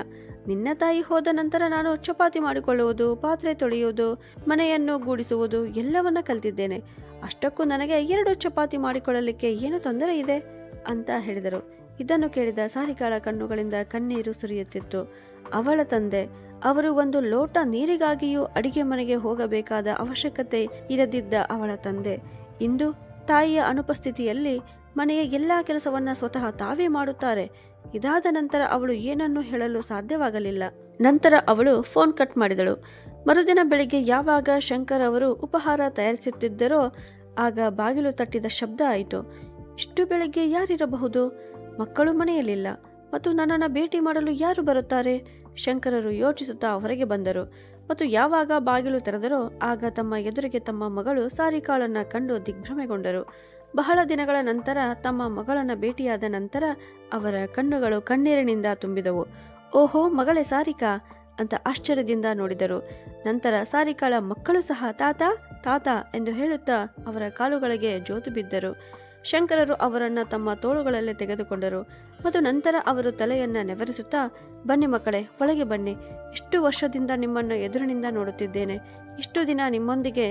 ನಿನ್ನ ತಾಯಿ ಹೋದ ನಂತರ ನಾನು ಚಪಾತಿ ಮಾಡಿಕೊಳ್ಳುವುದು, ಪಾತ್ರೆ ತೊಳೆಯುವುದು, ಮನೆಯನ್ನು ಗೂಡಿಸುವುದು ಎಲ್ಲವನ್ನ ಕಲಿತಿದ್ದೇನೆ. ಅಷ್ಟಕ್ಕೂ ನನಗೆ 2 ಚಪಾತಿ ಮಾಡಿಕೊಳ್ಳಲಿಕ್ಕೆ ಏನು ತೊಂದರೆ ಇದೆ ಅಂತ ಹೇಳಿದರು. ಇದನ್ನು ಕೇಳಿದ ಸಾರಿಕಾಳ ಕಣ್ಣುಗಳಿಂದ ಕಣ್ಣೀರು ಸುರಿಯುತ್ತಿತ್ತು. ಅವಳ ತಂದೆ, ಅವರು ಒಂದು ಲೋಟ ನೀರಿಗಾಗಿಯೂ ಅಡಿಗೆ ಮನೆಗೆ ಹೋಗಬೇಕಾದ ಅವಶ್ಯಕತೆ ಇರದಿದ್ದ ಅವಳ ತಂದೆ ಇಂದು ತಾಯಿಯ ಅನುಪಸ್ಥಿತಿಯಲ್ಲಿ ಮನೆಯ ಎಲ್ಲಾ ಕೆಲಸವನ್ನ ಸ್ವತಃ ತಾವೇ ಮಾಡುತ್ತಾರೆ. ಇದಾದ ನಂತರ ಅವಳು ಏನನ್ನೂ ಹೇಳಲು ಸಾಧ್ಯವಾಗಲಿಲ್ಲ. ನಂತರ ಅವಳು ಫೋನ್ ಕಟ್ ಮಾಡಿದಳು. ಮರುದಿನ ಬೆಳಿಗ್ಗೆ ಯಾವಾಗ ಶಂಕರ್ ಅವರು ಉಪಹಾರ ತಯಾರಿಸುತ್ತಿದ್ದರೋ ಆಗ ಬಾಗಿಲು ತಟ್ಟಿದ ಶಬ್ದ ಆಯಿತು. ಇಷ್ಟು ಬೆಳಿಗ್ಗೆ ಯಾರಿರಬಹುದು? ಮಕ್ಕಳು ಮನೆಯಲ್ಲಿಲ್ಲ ಮತ್ತು ನನ್ನನ್ನು ಭೇಟಿ ಮಾಡಲು ಯಾರು ಬರುತ್ತಾರೆ? ಶಂಕರರು ಯೋಚಿಸುತ್ತಾ ಹೊರಗೆ ಬಂದರು ಮತ್ತು ಯಾವಾಗ ಬಾಗಿಲು ತೆರೆದರೋ ಆಗ ತಮ್ಮ ಎದುರಿಗೆ ತಮ್ಮ ಮಗಳು ಸಾರಿಕಾಳನ್ನ ಕಂಡು ದಿಗ್ಭ್ರಮೆಗೊಂಡರು. ಬಹಳ ದಿನಗಳ ನಂತರ ತಮ್ಮ ಮಗಳನ್ನ ಭೇಟಿಯಾದ ನಂತರ ಅವರ ಕಣ್ಣುಗಳು ಕಣ್ಣೀರಿನಿಂದ ತುಂಬಿದವು. ಓಹೋ, ಮಗಳೇ ಸಾರಿಕಾ ಅಂತ ಆಶ್ಚರ್ಯದಿಂದ ನೋಡಿದರು. ನಂತರ ಸಾರಿಕಾಳ ಮಕ್ಕಳು ಸಹ ತಾತ ತಾತ ಎಂದು ಹೇಳುತ್ತಾ ಅವರ ಕಾಲುಗಳಿಗೆ ಜೋತು ಬಿದ್ದರು. ಶಂಕರರು ಅವರನ್ನ ತಮ್ಮ ತೋಳುಗಳಲ್ಲೇ ತೆಗೆದುಕೊಂಡರು ಮತ್ತು ನಂತರ ಅವರು ತಲೆಯನ್ನ ನೆವರಿಸುತ್ತಾ, ಬನ್ನಿ ಮಕ್ಕಳೇ, ಒಳಗೆ ಬನ್ನಿ. ಇಷ್ಟು ವರ್ಷದಿಂದ ನಿಮ್ಮನ್ನು ಎದುರಿನಿಂದ ನೋಡುತ್ತಿದ್ದೇನೆ. ಇಷ್ಟು ದಿನ ನಿಮ್ಮೊಂದಿಗೆ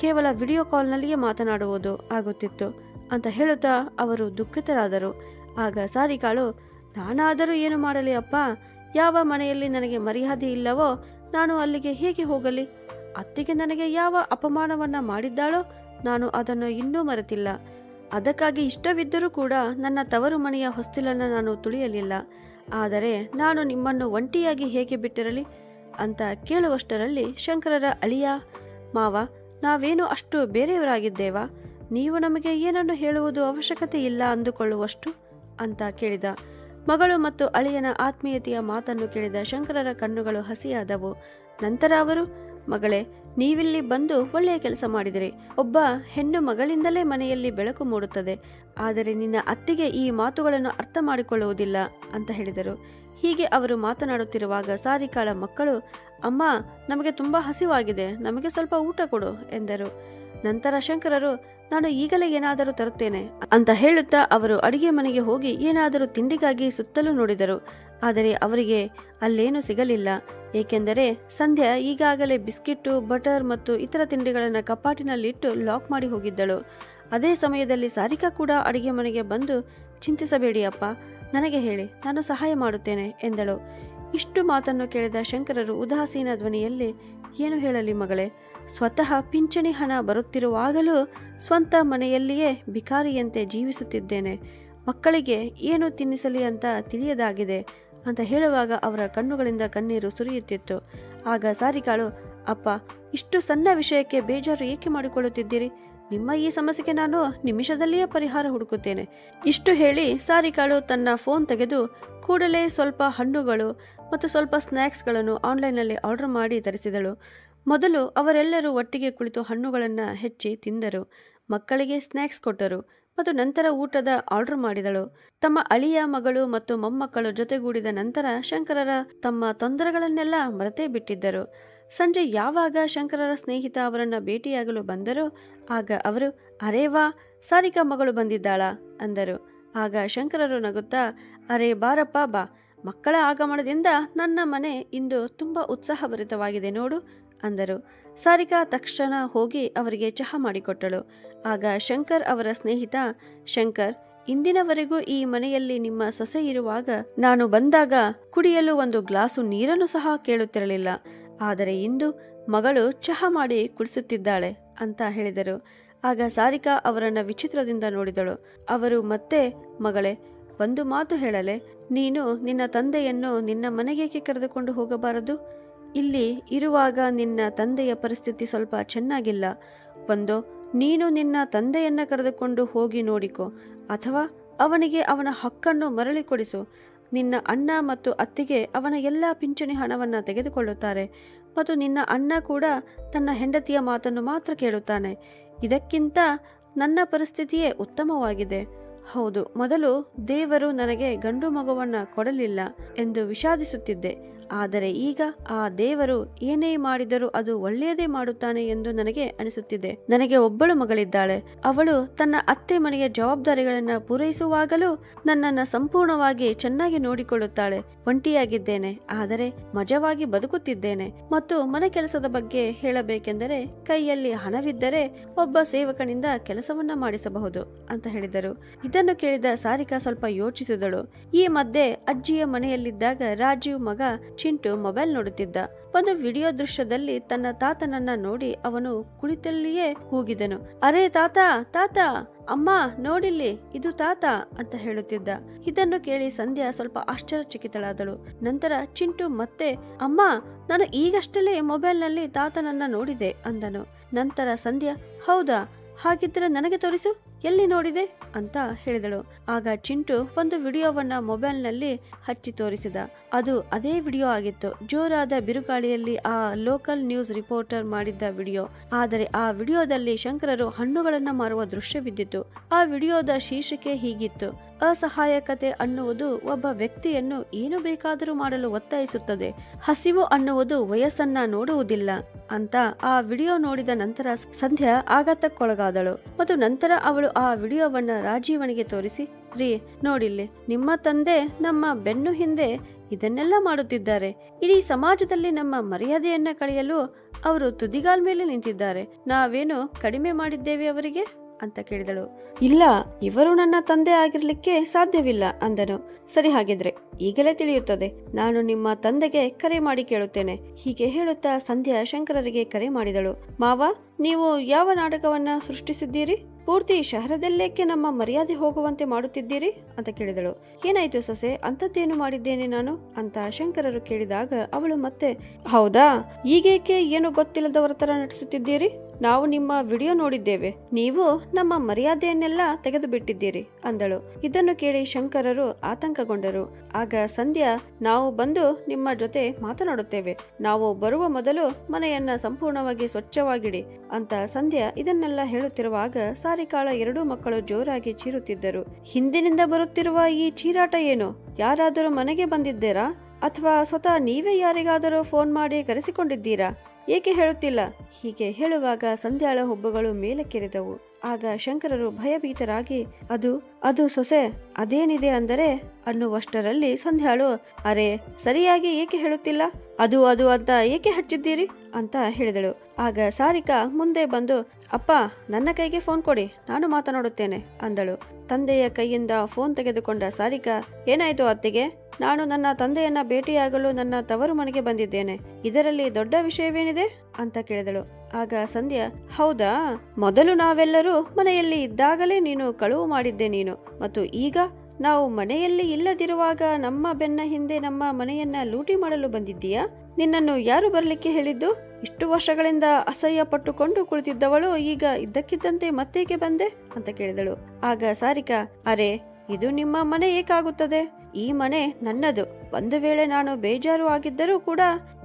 ಕೇವಲ ವಿಡಿಯೋ ಕಾಲ್ನಲ್ಲಿಯೇ ಮಾತನಾಡುವುದು ಆಗುತ್ತಿತ್ತು ಅಂತ ಹೇಳುತ್ತಾ ಅವರು ದುಃಖಿತರಾದರು. ಆಗ ಸಾರಿಕಾಳು, ನಾನಾದರೂ ಏನು ಮಾಡಲಿ ಅಪ್ಪ? ಯಾವ ಮನೆಯಲ್ಲಿ ನನಗೆ ಮರ್ಯಾದೆ ಇಲ್ಲವೋ ನಾನು ಅಲ್ಲಿಗೆ ಹೇಗೆ ಹೋಗಲಿ? ಅತ್ತಿಗೆ ನನಗೆ ಯಾವ ಅಪಮಾನವನ್ನ ಮಾಡಿದ್ದಾಳೋ ನಾನು ಅದನ್ನು ಇನ್ನೂ ಮರೆತಿಲ್ಲ. ಅದಕ್ಕಾಗಿ ಇಷ್ಟವಿದ್ದರೂ ಕೂಡ ನನ್ನ ತವರು ಮನೆಯ ಹೊಸ್ತಿಲನ್ನು ನಾನು ತುಳಿಯಲಿಲ್ಲ. ಆದರೆ ನಾನು ನಿಮ್ಮನ್ನು ಒಂಟಿಯಾಗಿ ಹೇಗೆ ಬಿಟ್ಟಿರಲಿ ಅಂತ ಕೇಳುವಷ್ಟರಲ್ಲಿ ಶಂಕರರ ಅಳಿಯ, ಮಾವ, ನಾವೇನು ಅಷ್ಟು ಬೇರೆಯವರಾಗಿದ್ದೇವಾ? ನೀವು ನಮಗೆ ಏನನ್ನು ಹೇಳುವುದು ಅವಶ್ಯಕತೆ ಇಲ್ಲ ಅಂದುಕೊಳ್ಳುವಷ್ಟು ಅಂತ ಕೇಳಿದ. ಮಗಳು ಮತ್ತು ಅಳಿಯನ ಆತ್ಮೀಯತೆಯ ಮಾತನ್ನು ಕೇಳಿದ ಶಂಕರರ ಕಣ್ಣುಗಳು ಹಸಿಯಾದವು. ನಂತರ ಅವರು, ಮಗಳೇ, ನೀವಿಲ್ಲಿ ಬಂದು ಒಳ್ಳೆಯ ಕೆಲಸ ಮಾಡಿದಿರಿ. ಒಬ್ಬ ಹೆಣ್ಣು ಮಗಳಿಂದಲೇ ಮನೆಯಲ್ಲಿ ಬೆಳಕು ಮೂಡುತ್ತದೆ. ಆದರೆ ನಿನ್ನ ಅತ್ತಿಗೆ ಈ ಮಾತುಗಳನ್ನು ಅರ್ಥ ಮಾಡಿಕೊಳ್ಳುವುದಿಲ್ಲ ಅಂತ ಹೇಳಿದರು. ಹೀಗೆ ಅವರು ಮಾತನಾಡುತ್ತಿರುವಾಗ ಸಾರಿಕಾಳ ಮಕ್ಕಳು, ಅಮ್ಮ, ನಮಗೆ ತುಂಬಾ ಹಸಿವಾಗಿದೆ, ನಮಗೆ ಸ್ವಲ್ಪ ಊಟ ಕೊಡು ಎಂದರು. ನಂತರ ಶಂಕರರು, ನಾನು ಈಗಲೇ ಏನಾದರೂ ತರುತ್ತೇನೆ ಅಂತ ಹೇಳುತ್ತಾ ಅವರು ಅಡಿಗೆ ಮನೆಗೆ ಹೋಗಿ ಏನಾದರೂ ತಿಂಡಿಗಾಗಿ ಸುತ್ತಲೂ ನೋಡಿದರು. ಆದರೆ ಅವರಿಗೆ ಅಲ್ಲೇನೂ ಸಿಗಲಿಲ್ಲ. ಏಕೆಂದರೆ ಸಂಧ್ಯಾ ಈಗಾಗಲೇ ಬಿಸ್ಕಿಟ್ಟು, ಬಟರ್ ಮತ್ತು ಇತರ ತಿಂಡಿಗಳನ್ನು ಕಪಾಟಿನಲ್ಲಿಟ್ಟು ಲಾಕ್ ಮಾಡಿ ಹೋಗಿದ್ದಳು. ಅದೇ ಸಮಯದಲ್ಲಿ ಸಾರಿಕಾ ಕೂಡ ಅಡಿಗೆ ಮನೆಗೆ ಬಂದು, ಚಿಂತಿಸಬೇಡಿ ಅಪ್ಪ, ನನಗೆ ಹೇಳಿ, ನಾನು ಸಹಾಯ ಮಾಡುತ್ತೇನೆ ಎಂದಳು. ಇಷ್ಟು ಮಾತನ್ನು ಕೇಳಿದ ಶಂಕರರು ಉದಾಸೀನ ಧ್ವನಿಯಲ್ಲಿ, ಏನು ಹೇಳಲಿ ಮಗಳೇ, ಸ್ವತಃ ಪಿಂಚಣಿ ಹಣ ಬರುತ್ತಿರುವಾಗಲೂ ಸ್ವಂತ ಮನೆಯಲ್ಲಿಯೇ ಭಿಕಾರಿಯಂತೆ ಜೀವಿಸುತ್ತಿದ್ದೇನೆ. ಮಕ್ಕಳಿಗೆ ಏನು ತಿನ್ನಿಸಲಿ ಅಂತ ತಿಳಿಯದಾಗಿದೆ ಅಂತ ಹೇಳುವಾಗ ಅವರ ಕಣ್ಣುಗಳಿಂದ ಕಣ್ಣೀರು ಸುರಿಯುತ್ತಿತ್ತು. ಆಗ ಸಾರಿಕಾಳು, ಅಪ್ಪ, ಇಷ್ಟು ಸಣ್ಣ ವಿಷಯಕ್ಕೆ ಬೇಜಾರು ಏಕೆ ಮಾಡಿಕೊಳ್ಳುತ್ತಿದ್ದೀರಿ? ನಿಮ್ಮ ಈ ಸಮಸ್ಯೆಗೆ ನಾನು ನಿಮಿಷದಲ್ಲಿಯೇ ಪರಿಹಾರ ಹುಡುಕುತ್ತೇನೆ. ಇಷ್ಟು ಹೇಳಿ ಸಾರಿಕಾಳು ತನ್ನ ಫೋನ್ ತೆಗೆದು ಕೂಡಲೇ ಸ್ವಲ್ಪ ಹಣ್ಣುಗಳು ಮತ್ತು ಸ್ವಲ್ಪ ಸ್ನ್ಯಾಕ್ಸ್ಗಳನ್ನು ಆನ್ಲೈನ್ನಲ್ಲಿ ಆರ್ಡರ್ ಮಾಡಿ ತರಿಸಿದಳು. ಮೊದಲು ಅವರೆಲ್ಲರೂ ಒಟ್ಟಿಗೆ ಕುಳಿತು ಹಣ್ಣುಗಳನ್ನು ಹೆಚ್ಚಿ ತಿಂದರು. ಮಕ್ಕಳಿಗೆ ಸ್ನ್ಯಾಕ್ಸ್ ಕೊಟ್ಟರು ಮತ್ತು ನಂತರ ಊಟದ ಆರ್ಡರ್ ಮಾಡಿದಳು. ತಮ್ಮ ಅಳಿಯ ಮಗಳು ಮತ್ತು ಮೊಮ್ಮಕ್ಕಳು ಜೊತೆಗೂಡಿದ ನಂತರ ಶಂಕರರ ತಮ್ಮ ತೊಂದರೆಗಳನ್ನೆಲ್ಲ ಮರೆತೇ ಬಿಟ್ಟಿದ್ದರು. ಸಂಜೆ ಯಾವಾಗ ಶಂಕರರ ಸ್ನೇಹಿತ ಅವರನ್ನ ಭೇಟಿಯಾಗಲು ಬಂದರೋ ಆಗ ಅವರು, ಅರೇ ವಾ, ಸಾರಿಕಾ ಮಗಳು ಬಂದಿದ್ದಾಳಾ ಅಂದರು. ಆಗ ಶಂಕರರು ನಗುತ್ತಾ, ಅರೇ ಬಾರಪ್ಪ ಬಾ, ಮಕ್ಕಳ ಆಗಮನದಿಂದ ನನ್ನ ಮನೆ ಇಂದು ತುಂಬಾ ಉತ್ಸಾಹಭರಿತವಾಗಿದೆ ನೋಡು ಅಂದರು. ಸಾರಿಕಾ ತಕ್ಷಣ ಹೋಗಿ ಅವರಿಗೆ ಚಹಾ ಮಾಡಿಕೊಟ್ಟಳು. ಆಗ ಶಂಕರ್ ಅವರ ಸ್ನೇಹಿತ, ಶಂಕರ್, ಇಂದಿನವರೆಗೂ ಈ ಮನೆಯಲ್ಲಿ ನಿಮ್ಮ ಸೊಸೆ ಇರುವಾಗ ನಾನು ಬಂದಾಗ ಕುಡಿಯಲು ಒಂದು ಗ್ಲಾಸು ನೀರನ್ನು ಸಹ ಕೇಳುತ್ತಿರಲಿಲ್ಲ. ಆದರೆ ಇಂದು ಮಗಳು ಚಹಾ ಮಾಡಿ ಕುಡಿಸುತ್ತಿದ್ದಾಳೆ ಅಂತ ಹೇಳಿದರು. ಆಗ ಸಾರಿಕಾ ಅವರನ್ನ ವಿಚಿತ್ರದಿಂದ ನೋಡಿದಳು. ಅವರು ಮತ್ತೆ, ಮಗಳೇ, ಒಂದು ಮಾತು ಹೇಳಲೆ, ನೀನು ನಿನ್ನ ತಂದೆಯನ್ನು ನಿನ್ನ ಮನೆಗೇಕೆ ಕರೆದುಕೊಂಡು ಹೋಗಬಾರದು? ಇಲ್ಲಿ ಇರುವಾಗ ನಿನ್ನ ತಂದೆಯ ಪರಿಸ್ಥಿತಿ ಸ್ವಲ್ಪ ಚೆನ್ನಾಗಿಲ್ಲ. ಒಂದೋ ನೀನು ನಿನ್ನ ತಂದೆಯನ್ನ ಕರೆದುಕೊಂಡು ಹೋಗಿ ನೋಡಿಕೊ, ಅಥವಾ ಅವನಿಗೆ ಅವನ ಹಕ್ಕನ್ನು ಮರಳಿ ಕೊಡಿಸು. ನಿನ್ನ ಅಣ್ಣ ಮತ್ತು ಅತ್ತಿಗೆ ಅವನ ಎಲ್ಲ ಪಿಂಚಣಿ ಹಣವನ್ನು ತೆಗೆದುಕೊಳ್ಳುತ್ತಾರೆ ಮತ್ತು ನಿನ್ನ ಅಣ್ಣ ಕೂಡ ತನ್ನ ಹೆಂಡತಿಯ ಮಾತನ್ನು ಮಾತ್ರ ಕೇಳುತ್ತಾನೆ. ಇದಕ್ಕಿಂತ ನನ್ನ ಪರಿಸ್ಥಿತಿಯೇ ಉತ್ತಮವಾಗಿದೆ. ಹೌದು, ಮೊದಲು ದೇವರು ನನಗೆ ಗಂಡು ಮಗುವನ್ನ ಕೊಡಲಿಲ್ಲ ಎಂದು ವಿಷಾದಿಸುತ್ತಿದ್ದೆ. ಆದರೆ ಈಗ ಆ ದೇವರು ಏನೇ ಮಾಡಿದರೂ ಅದು ಒಳ್ಳೆಯದೇ ಮಾಡುತ್ತಾನೆ ಎಂದು ನನಗೆ ಅನಿಸುತ್ತಿದೆ. ನನಗೆ ಒಬ್ಬಳು ಮಗಳಿದ್ದಾಳೆ. ಅವಳು ತನ್ನ ಅತ್ತೆ ಮನೆಯ ಜವಾಬ್ದಾರಿಗಳನ್ನ ಪೂರೈಸುವಾಗಲೂ ನನ್ನನ್ನು ಸಂಪೂರ್ಣವಾಗಿ ಚೆನ್ನಾಗಿ ನೋಡಿಕೊಳ್ಳುತ್ತಾಳೆ. ಒಂಟಿಯಾಗಿದ್ದೇನೆ, ಆದರೆ ಮಜವಾಗಿ ಬದುಕುತ್ತಿದ್ದೇನೆ. ಮತ್ತು ಮನೆ ಕೆಲಸದ ಬಗ್ಗೆ ಹೇಳಬೇಕೆಂದರೆ ಕೈಯಲ್ಲಿ ಹಣವಿದ್ದರೆ ಒಬ್ಬ ಸೇವಕನಿಂದ ಕೆಲಸವನ್ನ ಮಾಡಿಸಬಹುದು ಅಂತ ಹೇಳಿದರು. ಇದನ್ನು ಕೇಳಿದ ಸಾರಿಕಾ ಸ್ವಲ್ಪ ಯೋಚಿಸಿದಳು. ಈ ಮಧ್ಯೆ ಅಜ್ಜಿಯ ಮನೆಯಲ್ಲಿದ್ದಾಗ ರಾಜೀವ್ ಮಗ ಚಿಂಟು ಮೊಬೈಲ್ ನೋಡುತ್ತಿದ್ದ. ಒಂದು ವಿಡಿಯೋ ದೃಶ್ಯದಲ್ಲಿ ತನ್ನ ತಾತನನ್ನ ನೋಡಿ ಅವನು ಕುಳಿತಲ್ಲಿಯೇ ಕೂಗಿದನು, ಅರೇ ತಾತ ತಾತ, ಅಮ್ಮ ನೋಡಿಲ್ಲಿ, ಇದು ತಾತ ಅಂತ ಹೇಳುತ್ತಿದ್ದ. ಇದನ್ನು ಕೇಳಿ ಸಂಧ್ಯಾ ಸ್ವಲ್ಪ ಆಶ್ಚರ್ಯಚಕಿತಳಾದಳು. ನಂತರ ಚಿಂಟು ಮತ್ತೆ, ಅಮ್ಮ ನಾನು ಈಗಷ್ಟೇ ಮೊಬೈಲ್ನಲ್ಲಿ ತಾತನನ್ನ ನೋಡಿದೆ ಅಂದನು. ನಂತರ ಸಂಧ್ಯಾ, ಹೌದಾ, ಹಾಗಿದ್ರೆ ನನಗೆ ತೋರಿಸು, ಎಲ್ಲಿ ನೋಡಿದೆ ಅಂತ ಹೇಳಿದಳು. ಆಗ ಚಿಂಟು ಒಂದು ವಿಡಿಯೋವನ್ನ ಮೊಬೈಲ್ನಲ್ಲಿ ಹಚ್ಚಿ ತೋರಿಸಿದ. ಅದು ಅದೇ ವಿಡಿಯೋ ಆಗಿತ್ತು. ಜೋರಾದ ಬಿರುಗಾಳಿಯಲ್ಲಿ ಆ ಲೋಕಲ್ ನ್ಯೂಸ್ ರಿಪೋರ್ಟರ್ ಮಾಡಿದ್ದ ವಿಡಿಯೋ. ಆದರೆ ಆ ವಿಡಿಯೋದಲ್ಲಿ ಶಂಕರರು ಹಣ್ಣುಗಳನ್ನ ಮಾರುವ ದೃಶ್ಯವಿದ್ದಿತ್ತು. ಆ ವಿಡಿಯೋದ ಶೀರ್ಷಿಕೆ ಹೀಗಿತ್ತು, ಅಸಹಾಯಕತೆ ಅನ್ನುವುದು ಒಬ್ಬ ವ್ಯಕ್ತಿಯನ್ನು ಏನು ಬೇಕಾದರೂ ಮಾಡಲು ಒತ್ತಾಯಿಸುತ್ತದೆ. ಹಸಿವು ಅನ್ನುವುದು ವಯಸ್ಸನ್ನ ನೋಡುವುದಿಲ್ಲ ಅಂತ ಆ ವಿಡಿಯೋ ನೋಡಿದ ನಂತರ ಸಂಧ್ಯಾ ಆಘಾತಕ್ಕೊಳಗಾದಳು. ಮತ್ತು ನಂತರ ಅವಳು ಆ ವಿಡಿಯೋವನ್ನ ರಾಜೀವನಿಗೆ ತೋರಿಸಿ, ರೀ ನೋಡಿಲ್ಲಿ, ನಿಮ್ಮ ತಂದೆ ನಮ್ಮ ಬೆನ್ನು ಹಿಂದೆ ಇದನ್ನೆಲ್ಲ ಮಾಡುತ್ತಿದ್ದಾರೆ. ಇಡೀ ಸಮಾಜದಲ್ಲಿ ನಮ್ಮ ಮರ್ಯಾದೆಯನ್ನ ಕಳೆಯಲು ಅವರು ತುದಿಗಾಲ್ ಮೇಲೆ ನಿಂತಿದ್ದಾರೆ. ನಾವೇನು ಕಡಿಮೆ ಮಾಡಿದ್ದೇವೆ ಅವರಿಗೆ ಅಂತ ಕೇಳಿದಳು. ಇಲ್ಲ, ಇವರು ನನ್ನ ತಂದೆ ಆಗಿರ್ಲಿಕ್ಕೆ ಸಾಧ್ಯವಿಲ್ಲ ಅಂದನು. ಸರಿ, ಹಾಗಿದ್ರೆ ಈಗಲೇ ತಿಳಿಯುತ್ತದೆ. ನಾನು ನಿಮ್ಮ ತಂದೆಗೆ ಕರೆ ಮಾಡಿ ಕೇಳುತ್ತೇನೆ. ಹೀಗೆ ಹೇಳುತ್ತಾ ಸಂಧ್ಯಾ ಶಂಕರರಿಗೆ ಕರೆ ಮಾಡಿದಳು. ಮಾವ, ನೀವು ಯಾವ ನಾಟಕವನ್ನ ಸೃಷ್ಟಿಸಿದ್ದೀರಿ? ಪೂರ್ತಿ ಶಹರದಲ್ಲೇಕೆ ನಮ್ಮ ಮರ್ಯಾದೆ ಹೋಗುವಂತೆ ಮಾಡುತ್ತಿದ್ದೀರಿ ಅಂತ ಕೇಳಿದಳು. ಏನಾಯ್ತು ಸೊಸೆ, ಅಂತದ್ದೇನು ಮಾಡಿದ್ದೇನೆ ನಾನು ಅಂತ ಶಂಕರರು ಕೇಳಿದಾಗ ಅವಳು ಮತ್ತೆ, ಹೌದಾ, ಈಗೇಕೆ ಏನು ಗೊತ್ತಿಲ್ಲದವರ ತರ ನಟಿಸುತ್ತಿದ್ದೀರಿ? ನಾವು ನಿಮ್ಮ ವಿಡಿಯೋ ನೋಡಿದ್ದೇವೆ. ನೀವು ನಮ್ಮ ಮರ್ಯಾದೆಯನ್ನೆಲ್ಲ ತೆಗೆದು ಬಿಟ್ಟಿದ್ದೀರಿ ಅಂದಳು. ಇದನ್ನು ಕೇಳಿ ಶಂಕರರು ಆತಂಕಗೊಂಡರು. ಆಗ ಸಂಧ್ಯಾ, ನಾವು ಬಂದು ನಿಮ್ಮ ಜೊತೆ ಮಾತನಾಡುತ್ತೇವೆ. ನಾವು ಬರುವ ಮೊದಲು ಮನೆಯನ್ನ ಸಂಪೂರ್ಣವಾಗಿ ಸ್ವಚ್ಛವಾಗಿಡಿ ಅಂತ ಸಂಧ್ಯಾ ಇದನ್ನೆಲ್ಲ ಹೇಳುತ್ತಿರುವಾಗ ಸಾರಿಕಾಳ ಎರಡೂ ಮಕ್ಕಳು ಜೋರಾಗಿ ಚೀರುತ್ತಿದ್ದರು. ಹಿಂದಿನಿಂದ ಬರುತ್ತಿರುವ ಈ ಚೀರಾಟ ಏನು? ಯಾರಾದರೂ ಮನೆಗೆ ಬಂದಿದ್ದೀರಾ ಅಥವಾ ಸ್ವತಃ ನೀವೇ ಯಾರಿಗಾದರೂ ಫೋನ್ ಮಾಡಿ ಕರೆಸಿಕೊಂಡಿದ್ದೀರಾ? ಏಕೆ ಹೇಳುತ್ತಿಲ್ಲ? ಹೀಗೆ ಹೇಳುವಾಗ ಸಂಧ್ಯಾಳ ಹುಬ್ಬುಗಳು ಮೇಲೆ ಕೆರೆದವು. ಆಗ ಶಂಕರರು ಭಯಭೀತರಾಗಿ, ಅದು ಸೊಸೆ ಅದೇನಿದೆ ಅಂದರೆ ಅನ್ನುವಷ್ಟರಲ್ಲಿ ಸಂಧ್ಯಾಳು, ಅರೆ ಸರಿಯಾಗಿ ಏಕೆ ಹೇಳುತ್ತಿಲ್ಲ? ಅದು ಅಂತ ಏಕೆ ಹಚ್ಚಿದ್ದೀರಿ ಅಂತ ಹೇಳಿದಳು. ಆಗ ಸಾರಿಕಾ ಮುಂದೆ ಬಂದು, ಅಪ್ಪ ನನ್ನ ಕೈಗೆ ಫೋನ್ ಕೊಡಿ, ನಾನು ಮಾತನಾಡುತ್ತೇನೆ ಅಂದಳು. ತಂದೆಯ ಕೈಯಿಂದ ಫೋನ್ ತೆಗೆದುಕೊಂಡ ಸಾರಿಕಾ, ಏನಾಯ್ತು ಅತ್ತಿಗೆ? ನಾನು ನನ್ನ ತಂದೆಯನ್ನ ಭೇಟಿಯಾಗಲು ನನ್ನ ತವರು ಮನೆಗೆ ಬಂದಿದ್ದೇನೆ. ಇದರಲ್ಲಿ ದೊಡ್ಡ ವಿಷಯವೇನಿದೆ ಅಂತ ಕೇಳಿದಳು. ಆಗ ಸಂಧ್ಯಾ, ಹೌದಾ, ಮೊದಲು ನಾವೆಲ್ಲರೂ ಮನೆಯಲ್ಲಿ ಇದ್ದಾಗಲೇ ನೀನು ಕಳುವು ಮಾಡಿದ್ದೆ ನೀನು, ಮತ್ತು ಈಗ ನಾವು ಮನೆಯಲ್ಲಿ ಇಲ್ಲದಿರುವಾಗ ನಮ್ಮ ಬೆನ್ನ ಹಿಂದೆ ನಮ್ಮ ಮನೆಯನ್ನ ಲೂಟಿ ಮಾಡಲು ಬಂದಿದ್ದೀಯಾ? ನಿನ್ನನ್ನು ಯಾರು ಬರ್ಲಿಕ್ಕೆ ಹೇಳಿದ್ದು? ಇಷ್ಟು ವರ್ಷಗಳಿಂದ ಅಸಹ್ಯ ಪಟ್ಟುಕೊಂಡು ಕುಳಿತಿದ್ದವಳು ಈಗ ಇದ್ದಕ್ಕಿದ್ದಂತೆ ಮತ್ತೇಕೆ ಬಂದೆ ಅಂತ ಕೇಳಿದಳು. ಆಗ ಸಾರಿಕಾ, ಅರೆ ಇದು ನಿಮ್ಮ ಮನೆ ಏಕಾಗುತ್ತದೆ? ಈ ಮನೆ ನನ್ನದು. ಒಂದು ವೇಳೆ ನಾನು ಬೇಜಾರು ಆಗಿದ್ದರೂ ಕೂಡ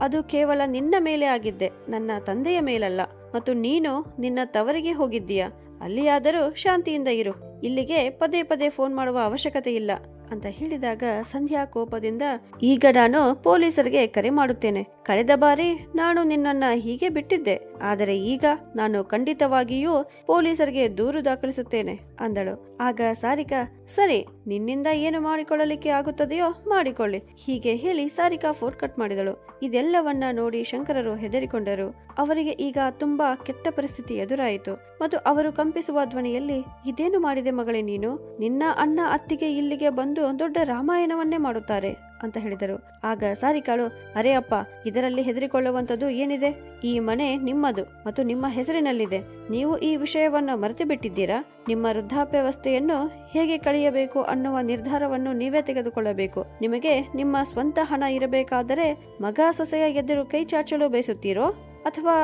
ಅದು ಕೇವಲ ನಿನ್ನ ಮೇಲೆ ಆಗಿದ್ದೆ, ನನ್ನ ತಂದೆಯ ಮೇಲಲ್ಲ. ಮತ್ತು ನೀನು ನಿನ್ನ ತವರಿಗೆ ಹೋಗಿದ್ದೀಯಾ, ಅಲ್ಲಿಯಾದರೂ ಶಾಂತಿಯಿಂದ ಇರು. ಇಲ್ಲಿಗೆ ಪದೇ ಪದೇ ಫೋನ್ ಮಾಡುವ ಅವಶ್ಯಕತೆ ಇಲ್ಲ ಅಂತ ಹೇಳಿದಾಗ ಸಂಧ್ಯಾ ಕೋಪದಿಂದ, ಈಗ ನಾನು ಪೊಲೀಸರಿಗೆ ಕರೆ ಮಾಡುತ್ತೇನೆ. ಕಳೆದ ಬಾರಿ ನಾನು ನಿನ್ನನ್ನ ಹೀಗೆ ಬಿಟ್ಟಿದ್ದೆ, ಆದರೆ ಈಗ ನಾನು ಖಂಡಿತವಾಗಿಯೂ ಪೊಲೀಸರಿಗೆ ದೂರು ದಾಖಲಿಸುತ್ತೇನೆ ಅಂದಳು. ಆಗ ಸಾರಿಕಾ, ಸರಿ, ನಿನ್ನಿಂದ ಏನು ಮಾಡಿಕೊಳ್ಳಲಿಕ್ಕೆ ಆಗುತ್ತದೆಯೋ ಮಾಡಿಕೊಳ್ಳಿ. ಹೀಗೆ ಹೇಳಿ ಸಾರಿಕಾ ಫೋನ್ ಕಟ್ ಮಾಡಿದಳು. ಇದೆಲ್ಲವನ್ನ ನೋಡಿ ಶಂಕರರು ಹೆದರಿಕೊಂಡರು. ಅವರಿಗೆ ಈಗ ತುಂಬಾ ಕೆಟ್ಟ ಪರಿಸ್ಥಿತಿ ಎದುರಾಯಿತು ಮತ್ತು ಅವರು ಕಂಪಿಸುವ ಧ್ವನಿಯಲ್ಲಿ, ಇದೇನು ಮಾಡಿದೆ ಮಗಳೇ ನೀನು? ನಿನ್ನ ಅಣ್ಣ ಅತ್ತಿಗೆ ಇಲ್ಲಿಗೆ ಬಂದು ದೊಡ್ಡ ರಾಮಾಯಣವನ್ನೇ ಮಾಡುತ್ತಾರೆ ಅಂತ ಹೇಳಿದರು. ಆಗ ಸಾರಿಕಾಳು, ಅರೇ ಅಪ್ಪ, ಇದರಲ್ಲಿ ಹೆದರಿಕೊಳ್ಳುವಂಥದ್ದು ಏನಿದೆ? ಈ ಮನೆ ನಿಮ್ಮದು ಮತ್ತು ನಿಮ್ಮ ಹೆಸರಿನಲ್ಲಿದೆ. ನೀವು ಈ ವಿಷಯವನ್ನ ಮರೆತು ಬಿಟ್ಟಿದ್ದೀರಾ? ನಿಮ್ಮ ವೃದ್ಧಾಪ್ಯವಸ್ಥೆಯನ್ನು ಹೇಗೆ ಕಳೆಯಬೇಕು ಅನ್ನುವ ನಿರ್ಧಾರವನ್ನು ನೀವೇ ತೆಗೆದುಕೊಳ್ಳಬೇಕು. ನಿಮಗೆ ನಿಮ್ಮ ಸ್ವಂತ ಹಣ ಇರಬೇಕಾದರೆ ಮಗ ಸೊಸೆಯ ಎದುರು ಕೈ ಚಾಚಲು ಬಯಸುತ್ತೀರೋ? ಅಥವಾ